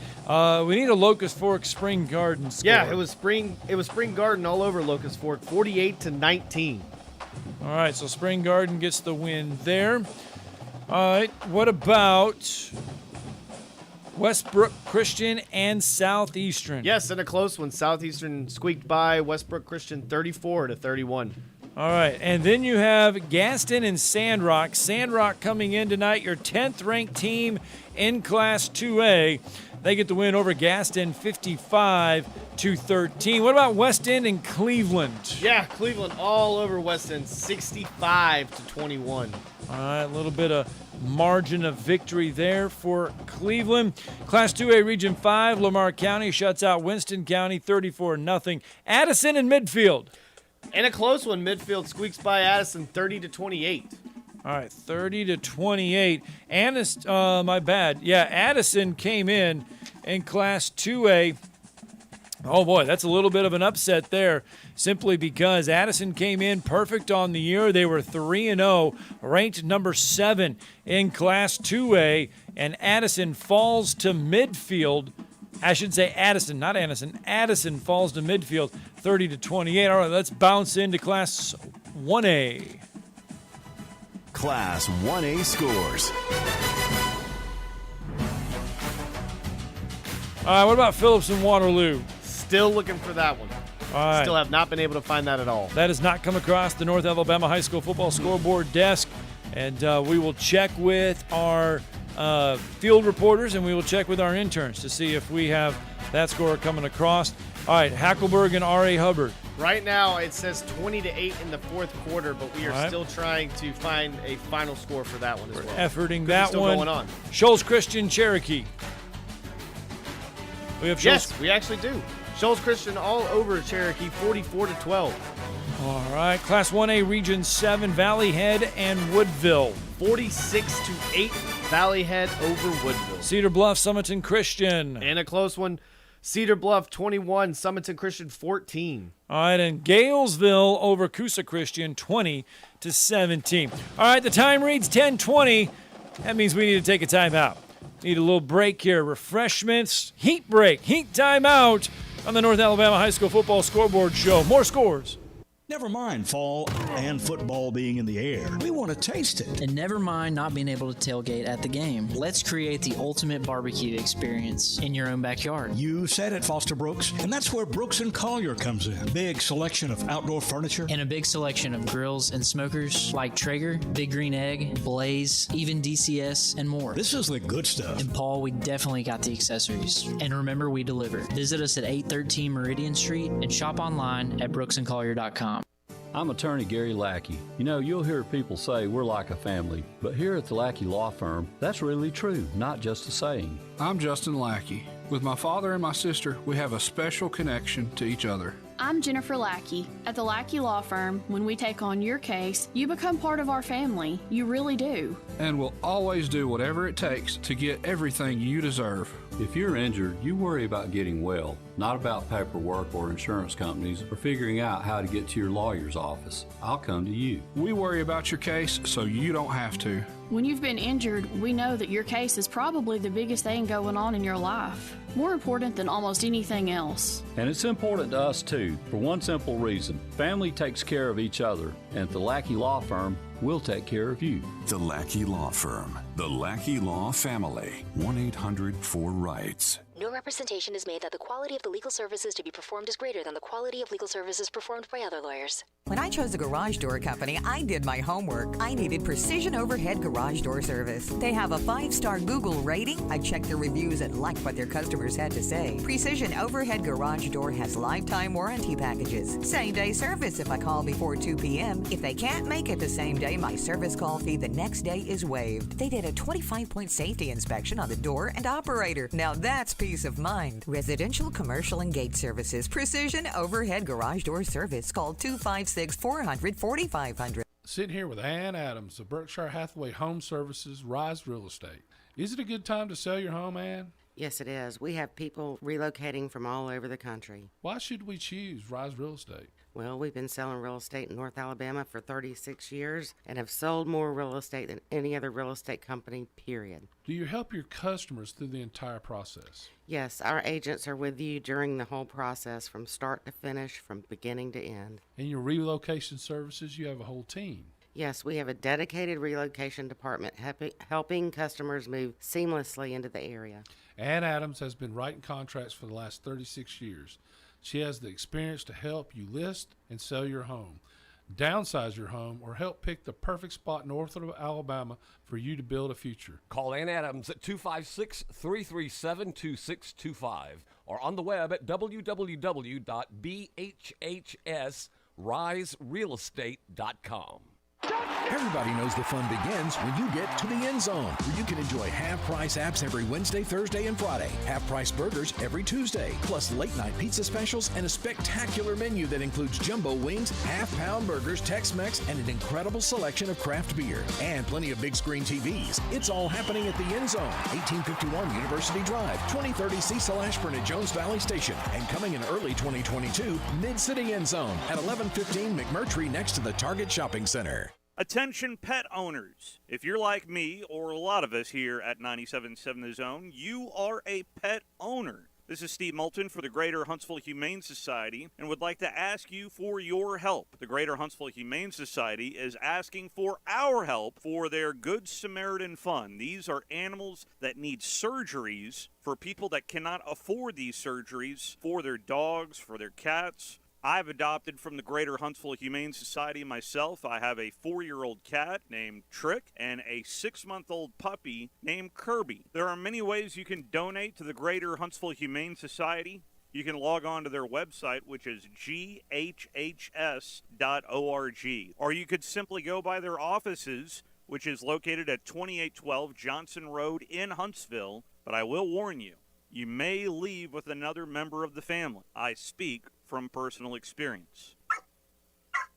we need a Locust Fork Spring Garden score. Yeah, it was Spring Garden all over Locust Fork, 48-19. All right, so Spring Garden gets the win there. All right, what about Westbrook Christian and Southeastern? Yes, in a close one, Southeastern squeaked by Westbrook Christian, 34-31. All right, and then you have Gaston and Sandrock. Sandrock coming in tonight, your 10th-ranked team in Class 2A. They get the win over Gaston, 55-13. What about West End and Cleveland? Yeah, Cleveland all over West End, 65-21. All right, a little bit of margin of victory there for Cleveland. Class 2A Region 5, Lamar County shuts out Winston County, 34-0. Addison and Midfield. In a close one, Midfield squeaks by Addison, 30-28. All right, 30-28. My bad. Yeah, Addison came in Class 2A. Oh, boy, that's a little bit of an upset there, simply because Addison came in perfect on the year. They were 3-0, ranked number 7 in Class 2A, and Addison falls to Midfield. I should say Addison, not Anderson. Addison falls to Midfield, 30-28. All right, let's bounce into Class 1A. Class 1A scores. All right, what about Phillips and Waterloo? Still looking for that one. All right. Still have not been able to find that at all. That has not come across the North Alabama High School football scoreboard desk. And we will check with our field reporters and we will check with our interns to see if we have that score coming across. All right, Hackleburg and R.A. Hubbard. Right now it says 20-8 in the fourth quarter, but we are still trying to find a final score for that one as well. Efforting that still one. Going on. Shoals Christian Cherokee. We have Shoals. Yes, we actually do. Shoals Christian all over Cherokee, 44-12. All right, Class 1A Region 7, Valley Head and Woodville. 46-8, Valley Head over Woodville. Cedar Bluff, Summerton Christian. And a close one, Cedar Bluff 21, Summerton Christian 14. All right, and Galesville over Coosa Christian, 20-17. All right, the time reads 10:20. That means we need to take a timeout. Need a little break here. Refreshments, heat break, heat timeout on the North Alabama High School Football Scoreboard Show. More scores. Never mind fall and football being in the air. We want to taste it. And never mind not being able to tailgate at the game. Let's create the ultimate barbecue experience in your own backyard. You said it, Foster Brooks, and that's where Brooks & Collier comes in. Big selection of outdoor furniture. And a big selection of grills and smokers like Traeger, Big Green Egg, Blaze, even DCS, and more. This is the good stuff. And Paul, we definitely got the accessories. And remember, we deliver. Visit us at 813 Meridian Street and shop online at brooksandcollier.com. I'm attorney Gary Lackey. You know, you'll hear people say we're like a family, but here at the Lackey Law Firm, that's really true, not just a saying. I'm Justin Lackey. With my father and my sister, we have a special connection to each other. I'm Jennifer Lackey. At the Lackey Law Firm, when we take on your case, you become part of our family. You really do. And we'll always do whatever it takes to get everything you deserve. If you're injured, you worry about getting well, not about paperwork or insurance companies or figuring out how to get to your lawyer's office. I'll come to you. We worry about your case so you don't have to. When you've been injured, we know that your case is probably the biggest thing going on in your life. More important than almost anything else. And it's important to us too, for one simple reason. Family takes care of each other, and at the Lackey Law Firm, we'll take care of you. The Lackey Law Firm. The Lackey Law Family. 1-800-4RIGHTS. No representation is made that the quality of the legal services to be performed is greater than the quality of legal services performed by other lawyers. When I chose a garage door company, I did my homework. I needed Precision Overhead Garage Door Service. They have a 5-star Google rating. I checked their reviews and liked what their customers had to say. Precision Overhead Garage Door has lifetime warranty packages. Same-day service if I call before 2 p.m. If they can't make it the same day, my service call fee the next day is waived. They did a 25-point safety inspection on the door and operator. Now that's peace of mind. Residential, commercial, and gate services. Precision Overhead Garage Door Service. Call 256-400-4500. Sitting here with Ann Adams of Berkshire Hathaway Home Services, Rise Real Estate. Is it a good time to sell your home, Ann? Yes, it is. We have people relocating from all over the country. Why should we choose Rise Real Estate? Well, we've been selling real estate in North Alabama for 36 years and have sold more real estate than any other real estate company, period. Do you help your customers through the entire process? Yes, our agents are with you during the whole process from start to finish, from beginning to end. In your relocation services, you have a whole team. Yes, we have a dedicated relocation department helping customers move seamlessly into the area. Ann Adams has been writing contracts for the last 36 years. She has the experience to help you list and sell your home, downsize your home, or help pick the perfect spot north of Alabama for you to build a future. Call Ann Adams at 256-337-2625 or on the web at www.bhhsriserealestate.com. Everybody knows the fun begins when you get to the end zone, where you can enjoy half-price apps every Wednesday, Thursday, and Friday, half-price burgers every Tuesday, plus late-night pizza specials and a spectacular menu that includes jumbo wings, half-pound burgers, Tex-Mex, and an incredible selection of craft beer, and plenty of big-screen TVs. It's all happening at the end zone, 1851 University Drive, 2030 Cecil Ashburn at Jones Valley Station, and coming in early 2022, Mid-City End Zone at 1115 McMurtry next to the Target Shopping Center. Attention pet owners. If you're like me, or a lot of us here at 97.7 The Zone, you are a pet owner. This is Steve Moulton for the Greater Huntsville Humane Society and would like to ask you for your help. The Greater Huntsville Humane Society is asking for our help for their Good Samaritan Fund. These are animals that need surgeries for people that cannot afford these surgeries for their dogs, for their cats. I've adopted from the Greater Huntsville Humane Society myself. I have a 4-year-old cat named Trick and a 6-month-old puppy named Kirby. There are many ways you can donate to the Greater Huntsville Humane Society. You can log on to their website, which is ghhs.org. Or you could simply go by their offices, which is located at 2812 Johnson Road in Huntsville. But I will warn you, you may leave with another member of the family. I speak from personal experience.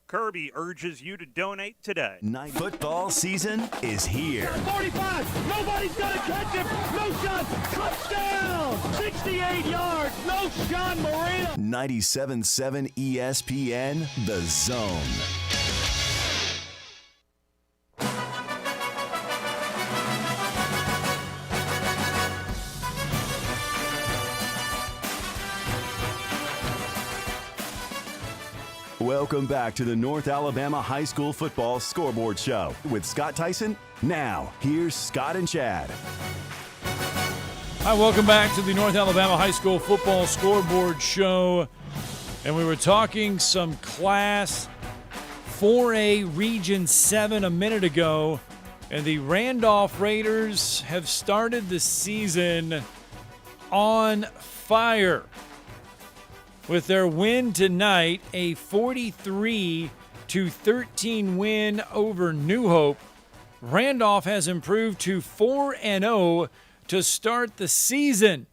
Kirby urges you to donate today. Night football season is here. 45, nobody's gonna catch him, no shot, touchdown, 68 yards, no Sean Moreno. 97.7 ESPN, The Zone. Welcome back to the North Alabama High School Football Scoreboard Show with Scott Tyson. Now, here's Scott and Chad. Hi, welcome back to the North Alabama High School Football Scoreboard Show. And we were talking some Class 4A Region 7 a minute ago. And the Randolph Raiders have started the season on fire with their win tonight, a 43-13 win over New Hope. Randolph has improved to 4-0 to start the season.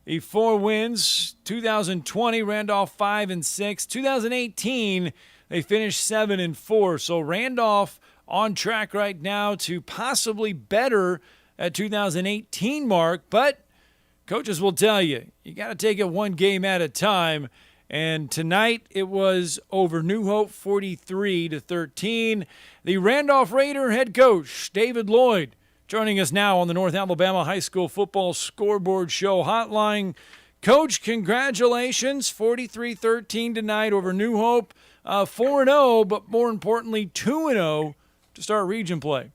The 4 wins, 2020, Randolph 5-6. 2018, they finished 7-4. So Randolph on track right now to possibly better at 2018 mark, but coaches will tell you, you got to take it one game at a time. And tonight it was over New Hope 43-13. The Randolph Raider head coach, David Lloyd, joining us now on the North Alabama High School Football Scoreboard Show Hotline. Coach, congratulations, 43-13 tonight over New Hope. 4-0, but more importantly, 2-0 to start region play.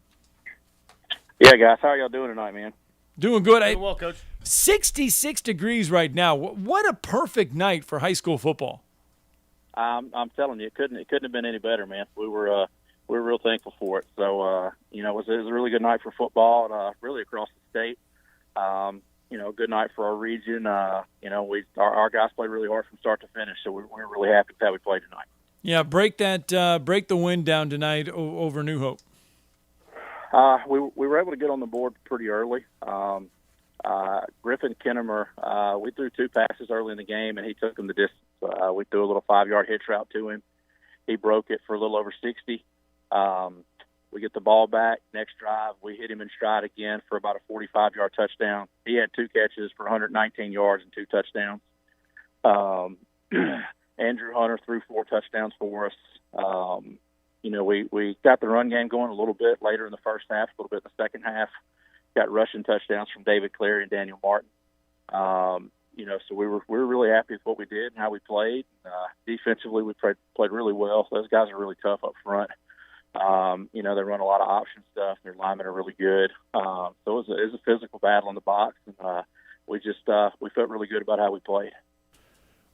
Yeah, guys, how are y'all doing tonight, man? Doing good. Doing well, Coach. 66 degrees right now. What a perfect night for high school football. I'm telling you, it couldn't have been any better, man. We were real thankful for it. So it was a really good night for football and really across the state. Good night for our region. Our guys played really hard from start to finish, so we're really happy with how we played tonight. Yeah, break the win down tonight over New Hope. We were able to get on the board pretty early. Griffin Kinnemer, we threw 2 passes early in the game, and he took them the distance. We threw a little 5-yard hitch route to him. He broke it for a little over 60. We get the ball back. Next drive, we hit him in stride again for about a 45-yard touchdown. He had 2 catches for 119 yards and 2 touchdowns. Andrew Hunter threw 4 touchdowns for us. We got the run game going a little bit later in the first half, a little bit in the second half. Got rushing touchdowns from David Clary and Daniel Martin. So we were really happy with what we did and how we played. Defensively, we played really well. Those guys are really tough up front. They run a lot of option stuff. Their linemen are really good. So it was a physical battle in the box, and we felt really good about how we played.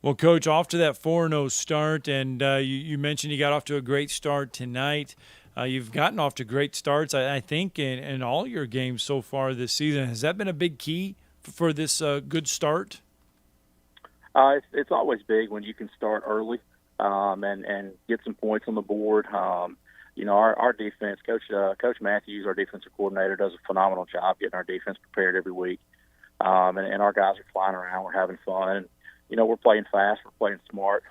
Well, Coach, off to that 4-0 start, and you mentioned you got off to a great start tonight. You've gotten off to great starts, I think, in all your games so far this season. Has that been a big key for this good start? It's always big when you can start early and get some points on the board. Our defense, Coach Matthews, our defensive coordinator, does a phenomenal job getting our defense prepared every week. And our guys are flying around. We're having fun. And, we're playing fast. We're playing smart.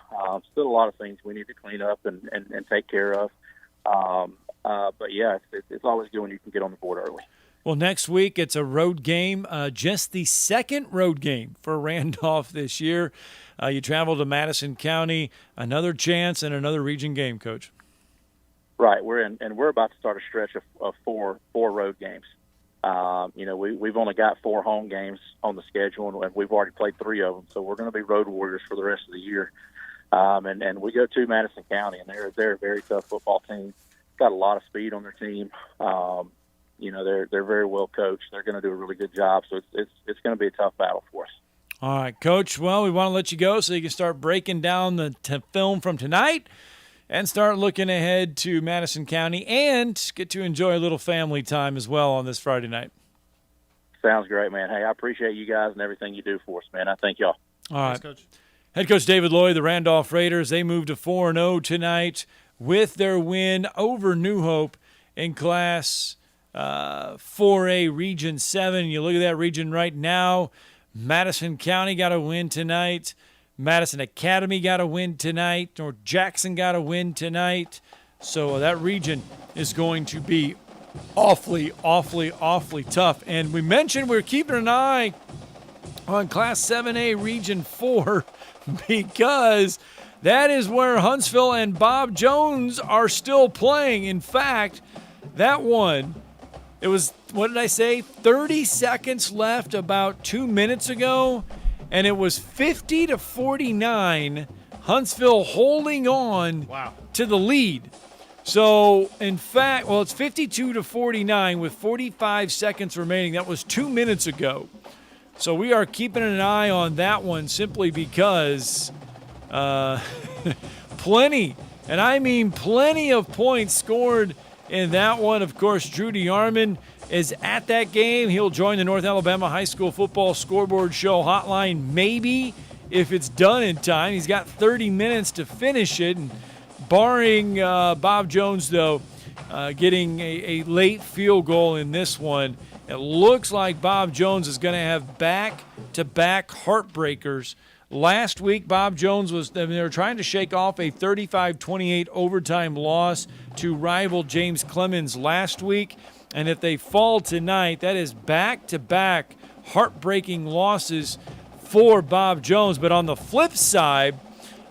Still a lot of things we need to clean up and take care of. But, yeah, it's always good when you can get on the board early. Well, next week it's a road game, just the second road game for Randolph this year. You travel to Madison County, another chance and another region game, Coach. Right, we're about to start a stretch of four road games. We've only got 4 home games on the schedule, and we've already played 3 of them. So we're going to be road warriors for the rest of the year. And we go to Madison County, and they're a very tough football team. Got a lot of speed on their team. They're very well coached. They're going to do a really good job. So it's going to be a tough battle for us. All right, Coach. Well, we want to let you go so you can start breaking down the film from tonight and start looking ahead to Madison County and get to enjoy a little family time as well on this Friday night. Sounds great, man. Hey, I appreciate you guys and everything you do for us, man. I thank y'all. All right. Thanks, Coach. Head coach David Lloyd, the Randolph Raiders, they moved to 4-0 tonight with their win over New Hope in Class 4A Region 7. You look at that region right now. Madison County got a win tonight. Madison Academy got a win tonight. North Jackson got a win tonight. So that region is going to be awfully, awfully, awfully tough. And we mentioned we're keeping an eye on Class 7A Region 4 because that is where Huntsville and Bob Jones are still playing. In fact, that one, it was, what did I say, 30 seconds left about 2 minutes ago, and it was 50-49, Huntsville holding on to the lead. So, in fact, well, it's 52-49 with 45 seconds remaining. That was 2 minutes ago. So we are keeping an eye on that one simply because plenty, and I mean plenty of points scored in that one. Of course, Drew DeArmond is at that game. He'll join the North Alabama High School Football Scoreboard Show hotline maybe if it's done in time. He's got 30 minutes to finish it. And barring Bob Jones, though, getting a late field goal in this one, it looks like Bob Jones is going to have back-to-back heartbreakers. Last week, Bob Jones they were trying to shake off a 35-28 overtime loss to rival James Clemens last week. And if they fall tonight, that is back-to-back heartbreaking losses for Bob Jones. But on the flip side,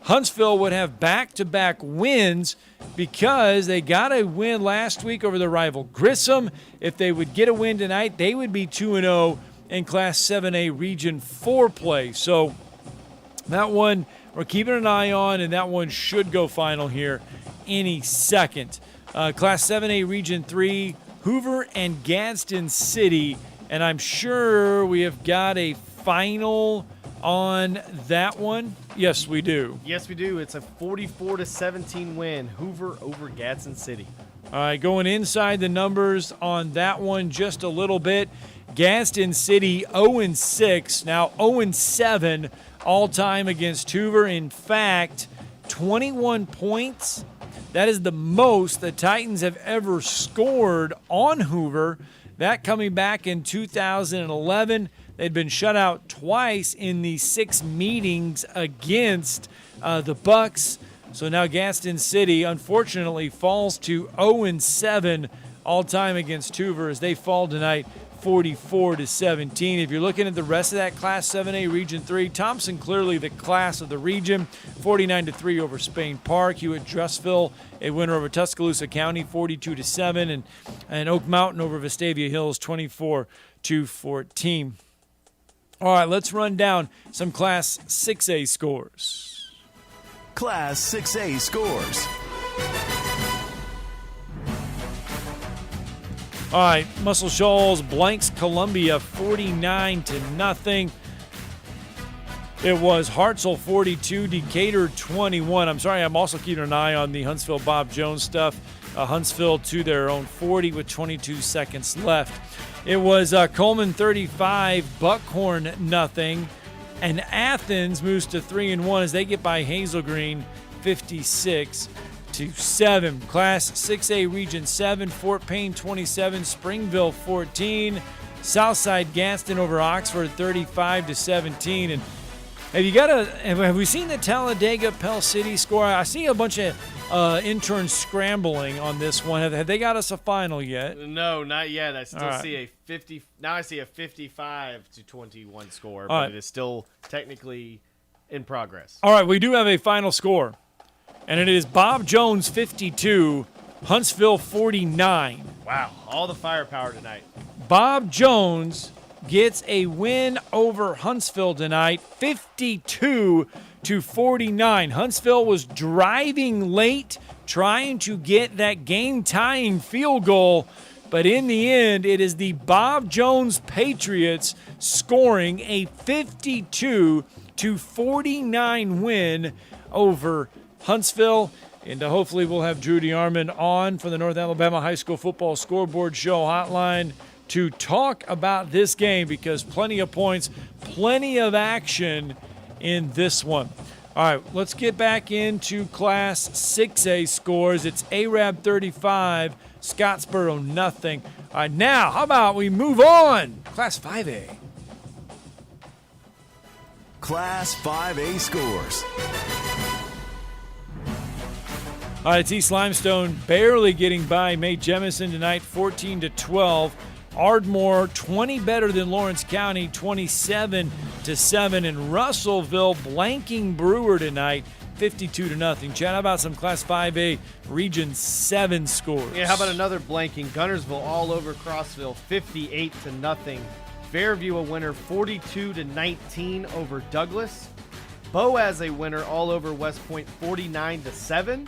Huntsville would have back-to-back wins because they got a win last week over the rival Grissom. If they would get a win tonight, they would be 2-0 in Class 7A Region 4 play. So that one we're keeping an eye on, and that one should go final here any second. Class 7A Region 3, Hoover and Gadsden City, and I'm sure we have got a final on that one. Yes, we do. Yes, we do. It's a 44-17 win. Hoover over Gadsden City. All right, going inside the numbers on that one just a little bit. Gadsden City 0-6, now 0-7 all-time against Hoover. In fact, 21 points. That is the most the Titans have ever scored on Hoover. That coming back in 2011. They'd been shut out twice in the 6 meetings against the Bucks. So now Gadsden City, unfortunately, falls to 0-7 all-time against Hoover as they fall tonight 44-17. If you're looking at the rest of that Class 7A Region 3, Thompson clearly the class of the region, 49-3 over Spain Park. Hewitt-Dressville, a winner over Tuscaloosa County, 42-7, and Oak Mountain over Vestavia Hills, 24-14. All right, let's run down some Class 6A scores. Class 6A scores. All right, Muscle Shoals blanks Columbia 49-0. It was Hartselle 42, Decatur 21. I'm sorry, I'm also keeping an eye on the Huntsville Bob Jones stuff. Huntsville to their own 40 with 22 seconds left. It was Coleman 35, Buckhorn 0, and Athens moves to 3-1 as they get by Hazel Green 56-7. Class 6A Region 7, Fort Payne 27, Springville 14, Southside Gadsden over Oxford 35-17. And have we seen the Talladega Pell City score? I see a bunch of interns scrambling on this one. Have they got us a final yet? No, not yet. I still see a 50. Now I see a 55-21 score, but it is still technically in progress. All right, we do have a final score, and it is Bob Jones 52, Huntsville 49. Wow, all the firepower tonight. Bob Jones gets a win over Huntsville tonight, 52-49. Huntsville was driving late, trying to get that game-tying field goal, but in the end, it is the Bob Jones Patriots scoring a 52-49 win over Huntsville. And hopefully we'll have Drew DeArmond on for the North Alabama High School Football Scoreboard Show Hotline to talk about this game, because plenty of points, plenty of action in this one. All right, let's get back into Class 6A scores. It's Arab 35, Scottsboro 0. All right, now how about we move on? Class 5A. Class 5A scores. All right, it's East Limestone barely getting by May Jemison tonight, 14-12. Ardmore 20 better than Lawrence County, 27-7. And Russellville blanking Brewer tonight, 52-0. Chad, how about some Class 5A Region 7 scores? Yeah, how about another blanking? Gunnersville all over Crossville, 58-0. Fairview a winner, 42-19 over Douglas. Boaz a winner all over West Point, 49-7.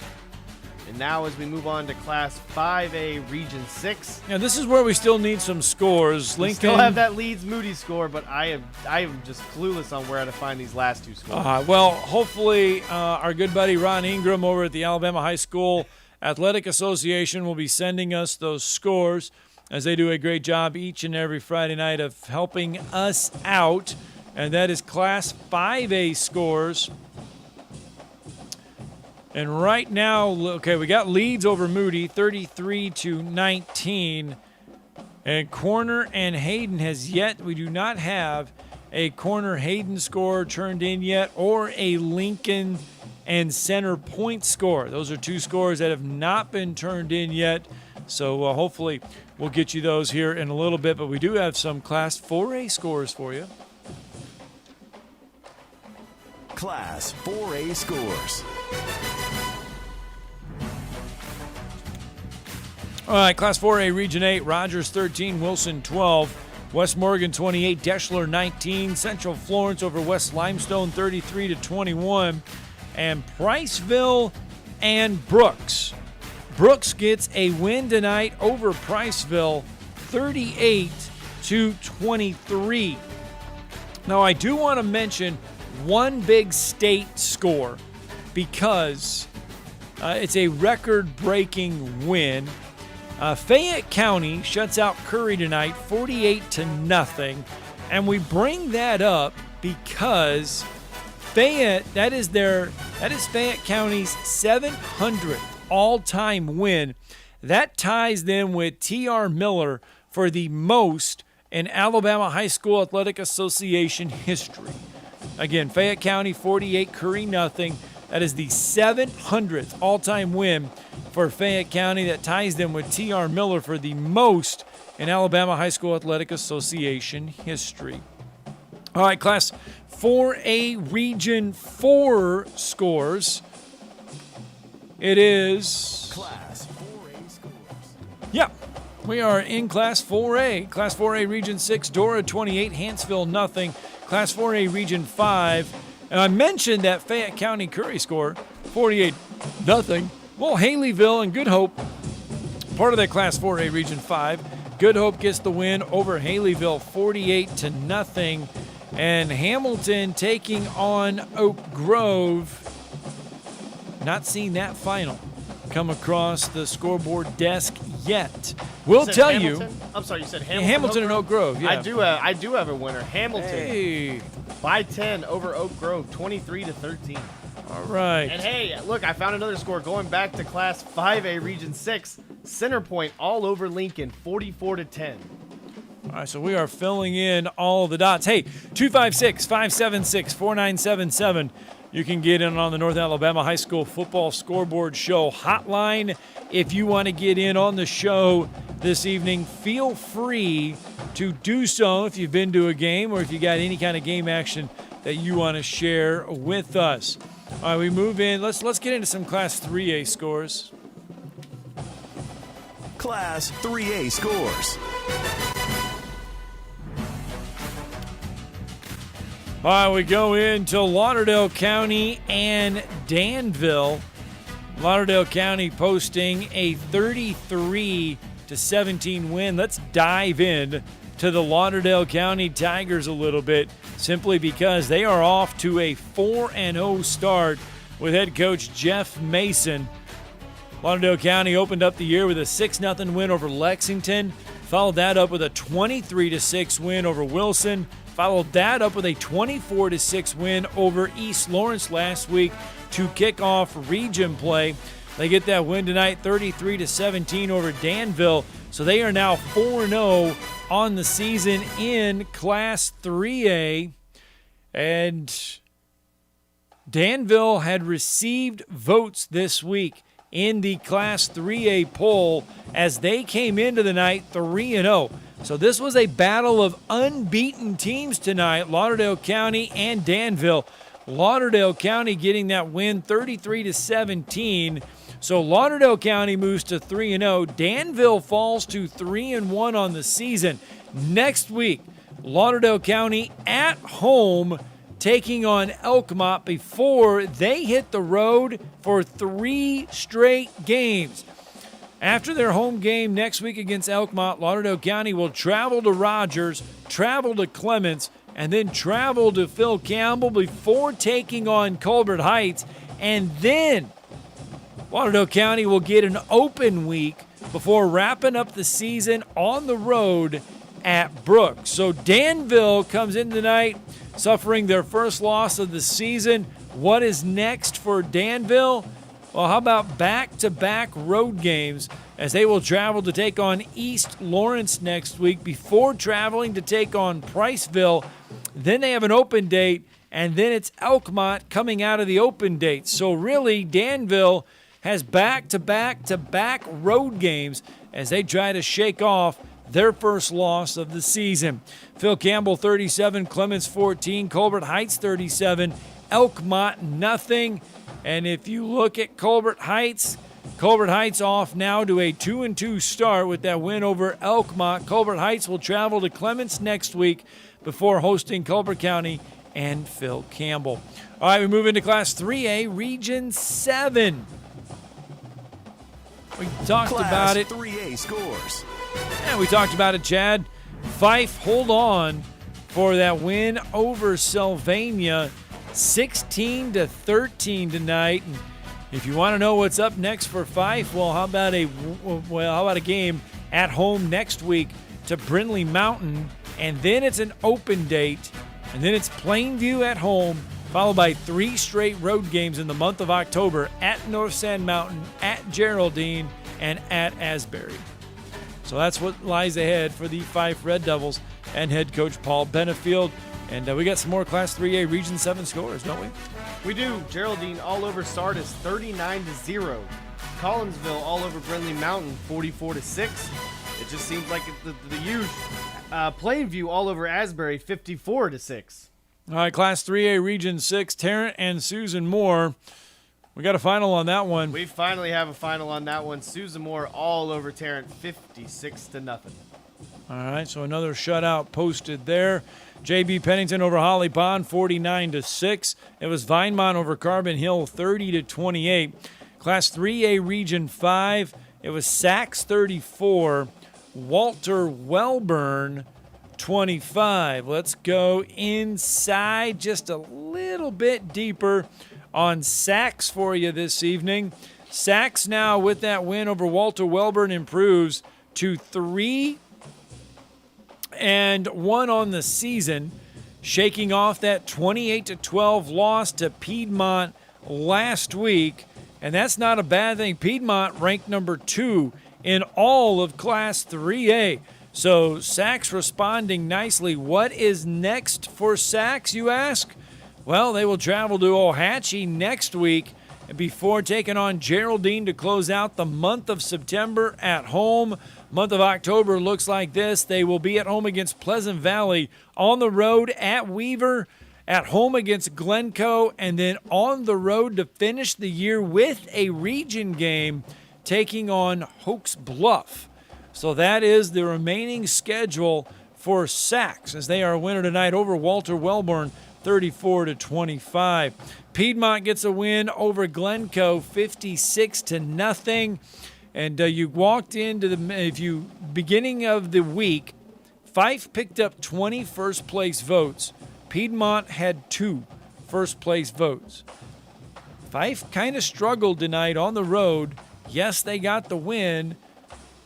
And now as we move on to Class 5A Region 6. Now this is where we still need some scores. We still have that Leeds Moody score, but I am just clueless on where to find these last two scores. Well, hopefully our good buddy Ron Ingram over at the Alabama High School Athletic Association will be sending us those scores, as they do a great job each and every Friday night of helping us out. And that is Class 5A scores. And right now, okay, we got Leeds over Moody, 33-19. And Corner and Hayden we do not have a Corner Hayden score turned in yet, or a Lincoln and Center Point score. Those are two scores that have not been turned in yet. So hopefully we'll get you those here in a little bit. But we do have some Class 4A scores for you. Class 4A scores. All right, Class 4A Region 8, Rogers 13, Wilson 12, West Morgan 28, Deschler 19, Central Florence over West Limestone 33-21, and Priceville and Brooks. Brooks gets a win tonight over Priceville, 38-23. Now, I do want to mention one big state score because it's a record-breaking win. Fayette County shuts out Curry tonight 48-0. And we bring that up because Fayette, that is Fayette County's 700th all-time win. That ties them with T.R. Miller for the most in Alabama High School Athletic Association history. Again, Fayette County 48, Curry nothing. That is the 700th all-time win for Fayette County. That ties them with T.R. Miller for the most in Alabama High School Athletic Association history. All right, Class 4A Region 4 scores. It is... Class 4A scores. Yeah, we are in Class 4A. Class 4A Region 6, Dora 28, Hanceville nothing. Class 4A Region 5, and I mentioned that Fayette County Curry score, 48-0. Well, Haleyville and Good Hope, part of that Class 4A Region 5. Good Hope gets the win over Haleyville, 48-0. And Hamilton taking on Oak Grove. Not seen that final come across the scoreboard desk yet. We'll tell Hamilton? you. I'm sorry, you said Hamilton and Oak Grove. Yeah, I do have a winner. Hamilton by 10 over Oak Grove, 23-13. All right. And hey, look, I found another score going back to Class 5A Region 6. Center Point all over Lincoln, 44-10. All right, so we are filling in all the dots. Hey, 256-576-4977. You can get in on the North Alabama High School Football Scoreboard Show hotline. If you want to get in on the show this evening, feel free to do so if you've been to a game or if you got any kind of game action that you want to share with us. All right, we move in. Let's get into some Class 3A scores. Class 3A scores. All right, we go into Lauderdale County and Danville. Lauderdale County posting a 33-17 win. Let's dive in to the Lauderdale County Tigers a little bit, simply because they are off to a 4-0 start with head coach Jeff Mason. Lauderdale County opened up the year with a 6-0 win over Lexington, followed that up with a 23-6 win over Wilson, followed that up with a 24-6 win over East Lawrence last week to kick off region play. They get that win tonight, 33-17 over Danville. So they are now 4-0 on the season in Class 3A. And Danville had received votes this week in the Class 3A poll as they came into the night 3-0. So this was a battle of unbeaten teams tonight, Lauderdale County and Danville. Lauderdale County getting that win 33-17. So Lauderdale County moves to 3-0. Danville falls to 3-1 on the season. Next week, Lauderdale County at home taking on Elkmont before they hit the road for 3 straight games. After their home game next week against Elkmont, Lauderdale County will travel to Rogers, travel to Clements, and then travel to Phil Campbell before taking on Colbert Heights. And then Lauderdale County will get an open week before wrapping up the season on the road at Brooks. So Danville comes in tonight suffering their first loss of the season. What is next for Danville? Well, how about back-to-back road games as they will travel to take on East Lawrence next week before traveling to take on Priceville. Then they have an open date, and then it's Elkmont coming out of the open date. So really, Danville has back-to-back-to-back road games as they try to shake off their first loss of the season. Phil Campbell 37, Clements 14, Colbert Heights 37, Elkmont nothing. And if you look at Colbert Heights off now to a 2-2 start with that win over Elkmont. Colbert Heights will travel to Clements next week before hosting Colbert County and Phil Campbell. All right, we move into Class 3A, Region 7. We talked about it. Class 3A scores. Yeah, we talked about it, Chad. Fife hold on for that win over Sylvania. 16-13 tonight. And if you want to know what's up next for Fife, well, how about a game at home next week to Brindley Mountain, and then it's an open date, and then it's Plainview at home, followed by 3 straight road games in the month of October at North Sand Mountain, at Geraldine, and at Asbury. So that's what lies ahead for the Fife Red Devils and head coach Paul Benefield. And we got some more Class 3A Region 7 scores, don't we? We do. Geraldine all over Sardis, 39-0. Collinsville all over Brindley Mountain, 44-6. It just seems like the huge. Plainview all over Asbury, 54-6. All right, Class 3A Region 6, Tarrant and Susan Moore. We got a final on that one. We finally have a final on that one. Susan Moore all over Tarrant, 56-0. All right, so another shutout posted there. JB Pennington over Holly Pond, 49-6. It was Vinemont over Carbon Hill, 30-28. Class 3A Region 5, it was Sachs 34, Walter Wellborn 25. Let's go inside just a little bit deeper on Sachs for you this evening. Sachs now with that win over Walter Wellborn improves to 3-1 on the season, shaking off that 28-12 loss to Piedmont last week. And that's not a bad thing. Piedmont ranked number 2 in all of Class 3A. So Sachs responding nicely. What is next for Sachs, you ask? Well, they will travel to Ohatchee next week before taking on Geraldine to close out the month of September at home. Month of October looks like this. They will be at home against Pleasant Valley, on the road at Weaver, at home against Glencoe, and then on the road to finish the year with a region game taking on Hoax Bluff. So that is the remaining schedule for Sachs, as they are a winner tonight over Walter Wellborn, 34-25. Piedmont gets a win over Glencoe, 56-0. And you walked into the beginning of the week, Fife picked up 20 first-place votes. Piedmont had 2 first-place votes. Fife kind of struggled tonight on the road. Yes, they got the win.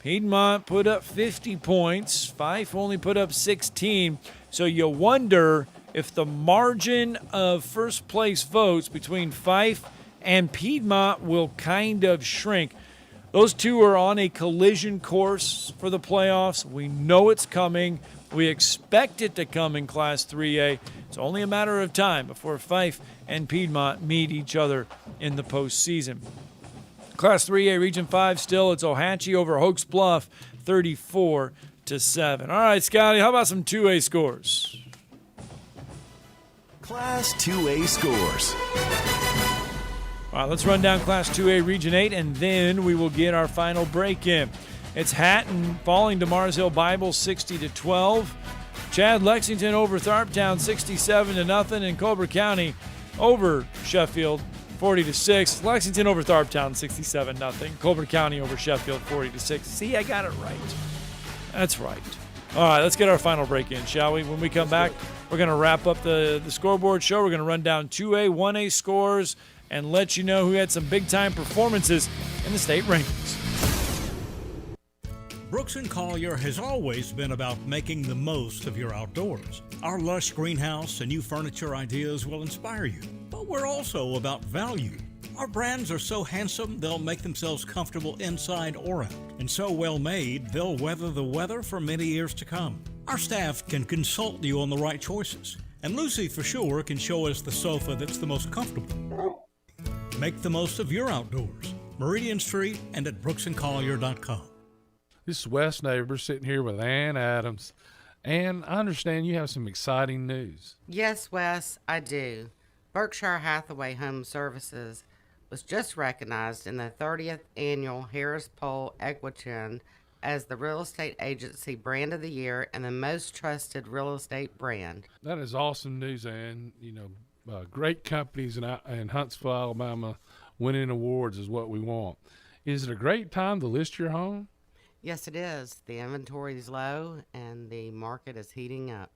Piedmont put up 50 points. Fife only put up 16. So you wonder if the margin of first-place votes between Fife and Piedmont will kind of shrink. Those two are on a collision course for the playoffs. We know it's coming. We expect it to come in Class 3A. It's only a matter of time before Fife and Piedmont meet each other in the postseason. Class 3A Region 5 still, it's Ohatchee over Hoax Bluff, 34-7. All right, Scotty, how about some 2A scores? Class 2A scores. All right, let's run down Class 2A Region 8, and then we will get our final break in. It's Hatton falling to Mars Hill Bible 60-12. Chad Lexington over Tharptown 67-0, and Colbert County over Sheffield 40-6. Lexington over Tharptown 67-0. Colbert County over Sheffield 40-6. See, I got it right. That's right. All right, let's get our final break in, shall we? When we come back, we're going to wrap up the scoreboard show. We're going to run down 2A, 1A scores, and let you know who had some big-time performances in the state rankings. Brooks & Collier has always been about making the most of your outdoors. Our lush greenhouse and new furniture ideas will inspire you, but we're also about value. Our brands are so handsome, they'll make themselves comfortable inside or out, and so well made, they'll weather the weather for many years to come. Our staff can consult you on the right choices, and Lucy for sure can show us the sofa that's the most comfortable. Make the most of your outdoors. Meridian Street and at brooksandcollier.com. This is Wes Neighbors sitting here with Ann Adams. Ann, I understand you have some exciting news. Yes, Wes, I do. Berkshire Hathaway Home Services was just recognized in the 30th Annual Harris Poll Equitrin as the Real Estate Agency Brand of the Year and the most trusted real estate brand. That is awesome news, Ann. You know, great companies in Huntsville, Alabama, winning awards is what we want. Is it a great time to list your home? Yes, it is. The inventory is low and the market is heating up.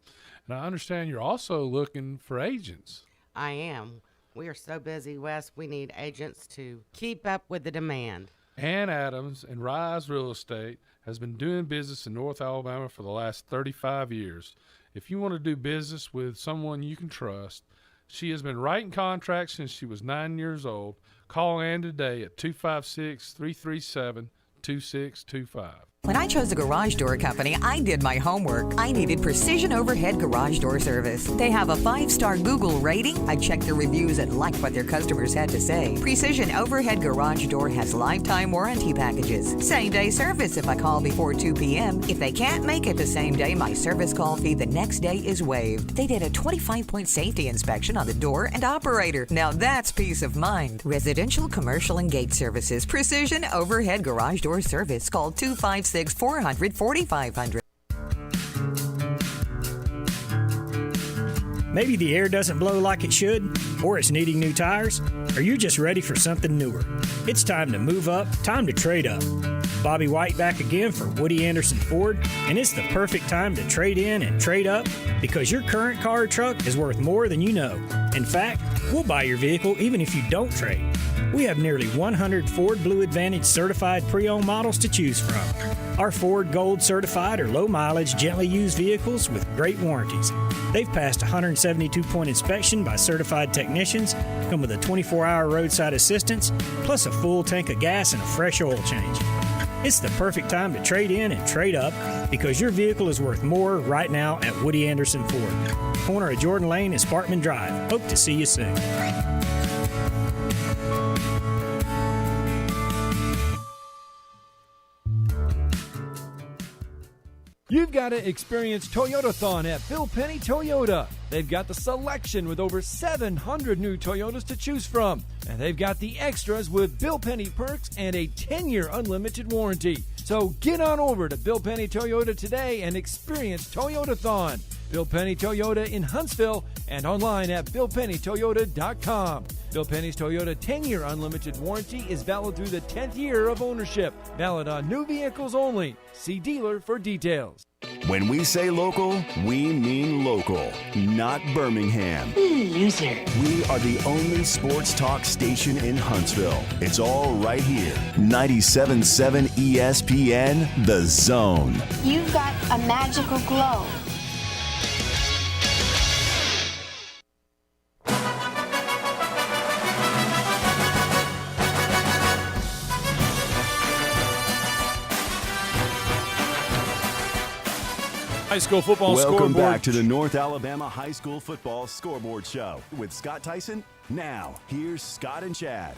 And I understand you're also looking for agents. I am. We are so busy, Wes. We need agents to keep up with the demand. Ann Adams and Rise Real Estate has been doing business in North Alabama for the last 35 years. If you want to do business with someone you can trust, she has been writing contracts since she was 9 years old. Call Ann today at 256-337-2625. When I chose a garage door company, I did my homework. I needed precision overhead garage door service. They have a 5-star Google rating. I checked the reviews and liked what their customers had to say. Precision overhead garage door has lifetime warranty packages. Same-day service if I call before 2 p.m. If they can't make it the same day, my service call fee the next day is waived. They did a 25-point safety inspection on the door and operator. Now that's peace of mind. Residential, commercial, and gate services. Precision overhead garage door service. Call 256-400-4500. Maybe the air doesn't blow like it should, or it's needing new tires, or you're just ready for something newer. It's time to move up, time to trade up. Bobby White back again for Woody Anderson Ford, and it's the perfect time to trade in and trade up because your current car or truck is worth more than you know. In fact, we'll buy your vehicle even if you don't trade. We have nearly 100 Ford Blue Advantage certified pre-owned models to choose from. Our Ford Gold certified or low mileage, gently used vehicles with great warranties. They've passed a 172-point inspection by certified technicians, come with a 24-hour roadside assistance, plus a full tank of gas and a fresh oil change. It's the perfect time to trade in and trade up because your vehicle is worth more right now at Woody Anderson Ford. Corner of Jordan Lane and Sparkman Drive. Hope to see you soon. You've got to experience Toyotathon at Bill Penny Toyota. They've got the selection with over 700 new Toyotas to choose from. And they've got the extras with Bill Penny perks and a 10-year unlimited warranty. So get on over to Bill Penny Toyota today and experience Toyotathon. Bill Penny Toyota in Huntsville and online at BillPennyToyota.com. Bill Penny's Toyota 10-year unlimited warranty is valid through the 10th year of ownership. Valid on new vehicles only. See dealer for details. When we say local, we mean local, not Birmingham. Loser. We are the only sports talk station in Huntsville. It's all right here. 97.7 ESPN, The Zone. You've got a magical glow. High school football Welcome scoreboard. back to the North Alabama High School Football Scoreboard Show with Scott Tyson. Now, here's Scott and Chad.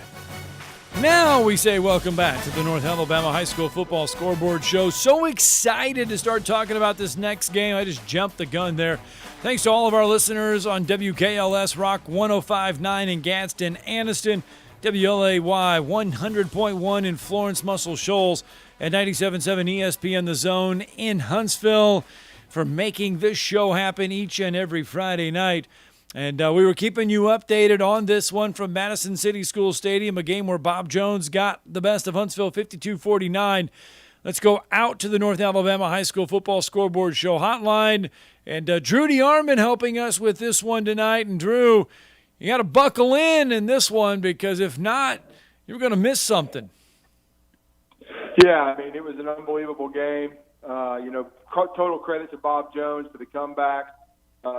Now we say welcome back to the North Alabama High School Football Scoreboard Show. So excited to start talking about this next game. I just jumped the gun there. Thanks to all of our listeners on WKLS Rock 105.9 in Gadsden, Anniston, WLAY 100.1 in Florence, Muscle Shoals, and 97.7 ESPN The Zone in Huntsville, for making this show happen each and every Friday night. And we were keeping you updated on this one from Madison City School Stadium, a game where Bob Jones got the best of Huntsville 52-49. Let's go out to the North Alabama High School Football Scoreboard Show hotline. And Drew DeArmond helping us with this one tonight. And Drew, you got to buckle in this one because if not, you're going to miss something. Yeah, I mean, it was an unbelievable game. Total credit to Bob Jones for the comeback.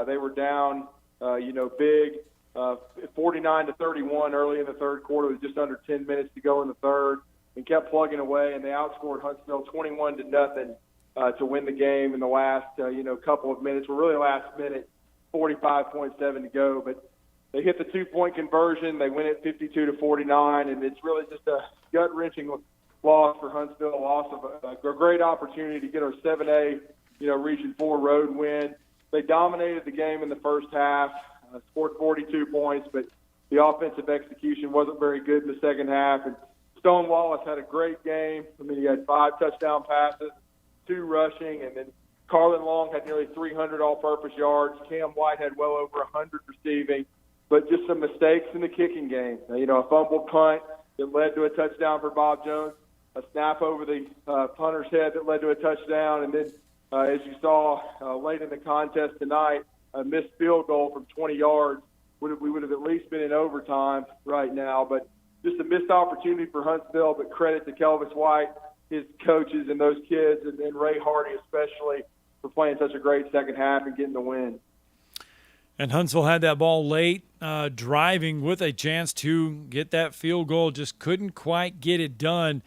They were down, big, 49-31 early in the third quarter with just under 10 minutes to go in the third, and kept plugging away. And they outscored Huntsville 21-0 to win the game in the last, couple of minutes. Well, really last minute, 45.7 to go. But they hit the 2-point conversion. They win it 52-49, and it's really just a gut-wrenching loss for Huntsville, a loss of a great opportunity to get our 7A, Region 4 road win. They dominated the game in the first half, scored 42 points, but the offensive execution wasn't very good in the second half. And Stone Wallace had a great game. I mean, he had 5 touchdown passes, 2 rushing, and then Carlin Long had nearly 300 all-purpose yards. Cam White had well over 100 receiving, but just some mistakes in the kicking game. A fumbled punt that led to a touchdown for Bob Jones, a snap over the punter's head that led to a touchdown, and then, as you saw late in the contest tonight, a missed field goal from 20 yards we would have at least been in overtime right now. But just a missed opportunity for Huntsville, but credit to Kelvis White, his coaches, and those kids, and Ray Hardy especially for playing such a great second half and getting the win. And Huntsville had that ball late, driving with a chance to get that field goal, just couldn't quite get it done.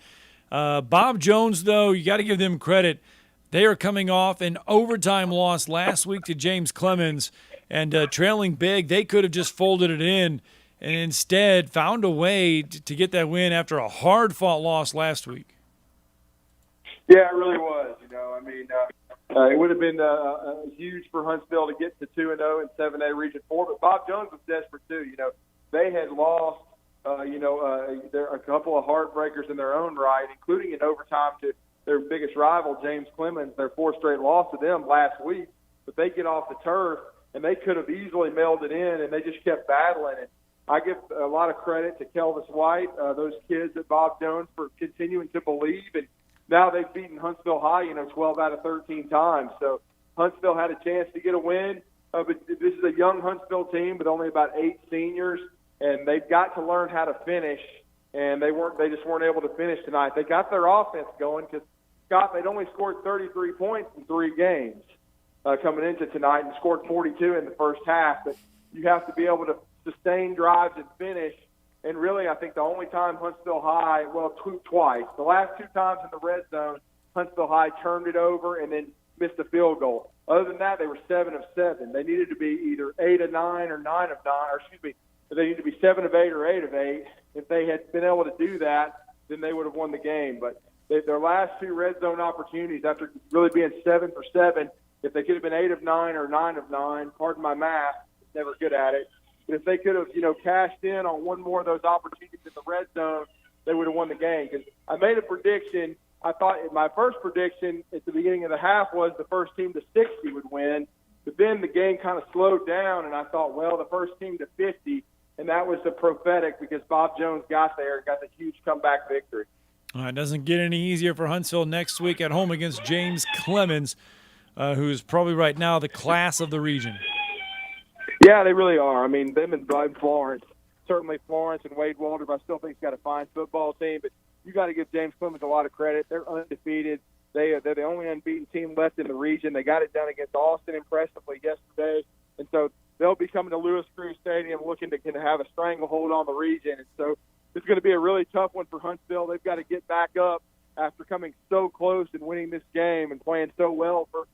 Bob Jones, though, you got to give them credit. They are coming off an overtime loss last week to James Clemens, and trailing big, they could have just folded it in and instead found a way to get that win after a hard-fought loss last week. Yeah, it really was. It would have been huge for Huntsville to get to 2-0 in 7A Region 4, but Bob Jones was desperate too. They had lost, there a couple of heartbreakers in their own right, including in overtime to their biggest rival, James Clemens, their fourth straight loss to them last week. But they get off the turf, and they could have easily mailed it in, and they just kept battling. And I give a lot of credit to Kelvis White, those kids at Bob Jones, for continuing to believe. And now they've beaten Huntsville High, 12 out of 13 times. So Huntsville had a chance to get a win. But this is a young Huntsville team with only about 8 seniors, and they've got to learn how to finish. And they just weren't able to finish tonight. They got their offense going because, Scott, they'd only scored 33 points in 3 games coming into tonight and scored 42 in the first half. But you have to be able to sustain drives and finish. And really, I think the only time Huntsville High, twice. The last 2 times in the red zone, Huntsville High turned it over and then missed a field goal. Other than that, they were 7 of 7. They needed to be either 8 of 9 or 9 of 9, they needed to be 7 of 8 or 8 of 8. If they had been able to do that, then they would have won the game. But their last 2 red zone opportunities, after really being 7 for 7, if they could have been 8 of 9 or 9 of 9, pardon my math, never good at it. But if they could have, cashed in on one more of those opportunities in the red zone, they would have won the game. Because I made a prediction. I thought my first prediction at the beginning of the half was the first team to 60 would win. But then the game kind of slowed down, and I thought, well, the first team to 50, and that was the prophetic because Bob Jones got there and got the huge comeback victory. All right, it doesn't get any easier for Huntsville next week at home against James Clemens, who's probably right now the class of the region. Yeah, they really are. Them and Florence. Certainly Florence and Wade Waldrop, I still think he's got a fine football team, but you got to give James Clemens a lot of credit. They're undefeated. They're the only unbeaten team left in the region. They got it done against Austin impressively yesterday, and so they'll be coming to Lewis Crew Stadium looking to have a stranglehold on the region. And so it's going to be a really tough one for Huntsville. They've got to get back up after coming so close and winning this game and playing so well for,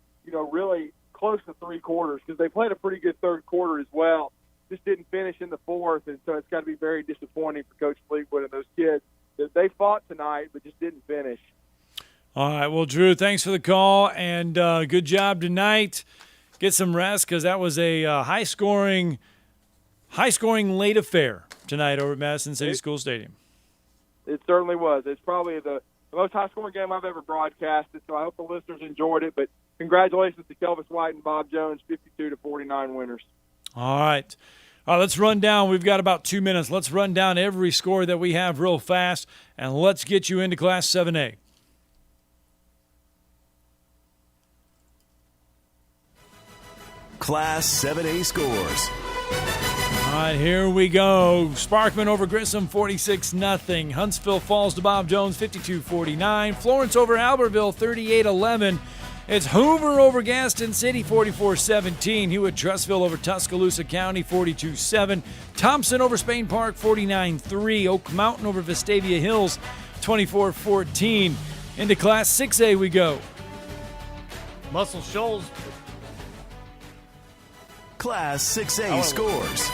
really close to 3 quarters because they played a pretty good third quarter as well. Just didn't finish in the fourth, and so it's got to be very disappointing for Coach Fleetwood and those kids that they fought tonight but just didn't finish. All right, well, Drew, thanks for the call, and good job tonight. Get some rest because that was a high-scoring late affair tonight over at Madison City School Stadium. It certainly was. It's probably the most high-scoring game I've ever broadcasted, so I hope the listeners enjoyed it. But congratulations to Kelvis White and Bob Jones, 52-49 winners. All right. Let's run down. We've got about 2 minutes. Let's run down every score that we have real fast, and let's get you into Class 7A. Class 7A scores. All right, here we go. Sparkman over Grissom, 46-0. Huntsville falls to Bob Jones, 52-49. Florence over Albertville, 38-11. It's Hoover over Gaston City, 44-17. Hewitt-Trussville over Tuscaloosa County, 42-7. Thompson over Spain Park, 49-3. Oak Mountain over Vestavia Hills, 24-14. Into Class 6A we go. Muscle Shoals. Class 6A scores.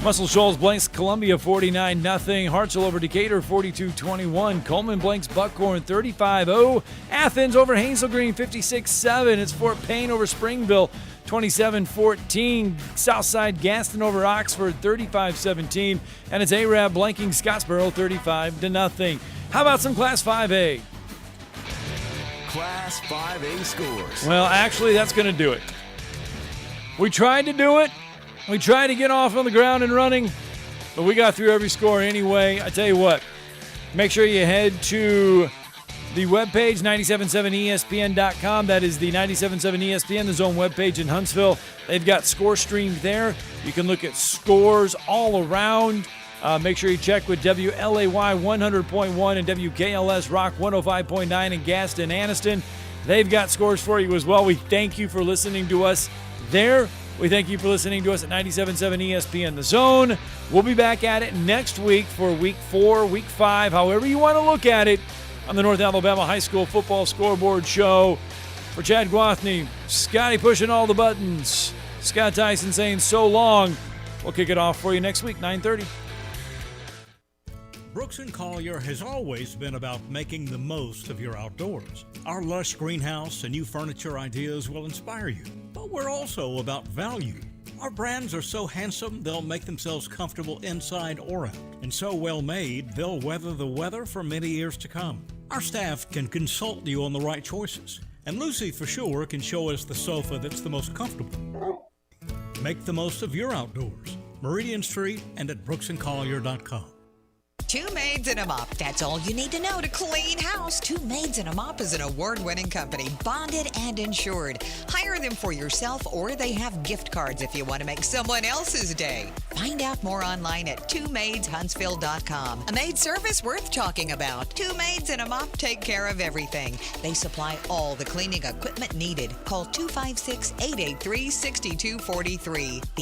Muscle Shoals blanks Columbia 49-0. Hartselle over Decatur 42-21. Coleman blanks Buckhorn 35-0. Athens over Hazel Green 56-7. It's Fort Payne over Springville 27-14. Southside Gaston over Oxford 35-17. And it's Arab blanking Scottsboro 35-0. How about some Class 5A? Class 5A scores. Well, actually, that's going to do it. We tried to do it. We tried to get off on the ground and running, but we got through every score anyway. I tell you what, make sure you head to The webpage, 977ESPN.com. That is the 977 ESPN, the Zone webpage in Huntsville. They've got score streamed there. You can look at scores all around. Make sure you check with WLAY 100.1 and WKLS Rock 105.9 in Gaston, Anniston. They've got scores for you as well. We thank you for listening to us there. We thank you for listening to us at 97.7 ESPN The Zone. We'll be back at it next week for Week 4, Week 5, however you want to look at it, on the North Alabama High School Football Scoreboard Show. For Chad Guathney, Scotty pushing all the buttons, Scott Tyson saying so long. We'll kick it off for you next week, 9:30. Brooks & Collier has always been about making the most of your outdoors. Our lush greenhouse and new furniture ideas will inspire you, but we're also about value. Our brands are so handsome, they'll make themselves comfortable inside or out, and so well made, they'll weather the weather for many years to come. Our staff can consult you on the right choices, and Lucy for sure can show us the sofa that's the most comfortable. Make the most of your outdoors. Meridian Street and at brooksandcollier.com. Two Maids and a Mop. That's all you need to know to clean house. Two Maids and a Mop is an award-winning company, bonded and insured. Hire them for yourself, or they have gift cards if you want to make someone else's day. Find out more online at twomaidshuntsville.com. A maid service worth talking about. Two Maids and a Mop take care of everything. They supply all the cleaning equipment needed. Call 256-883-6243. The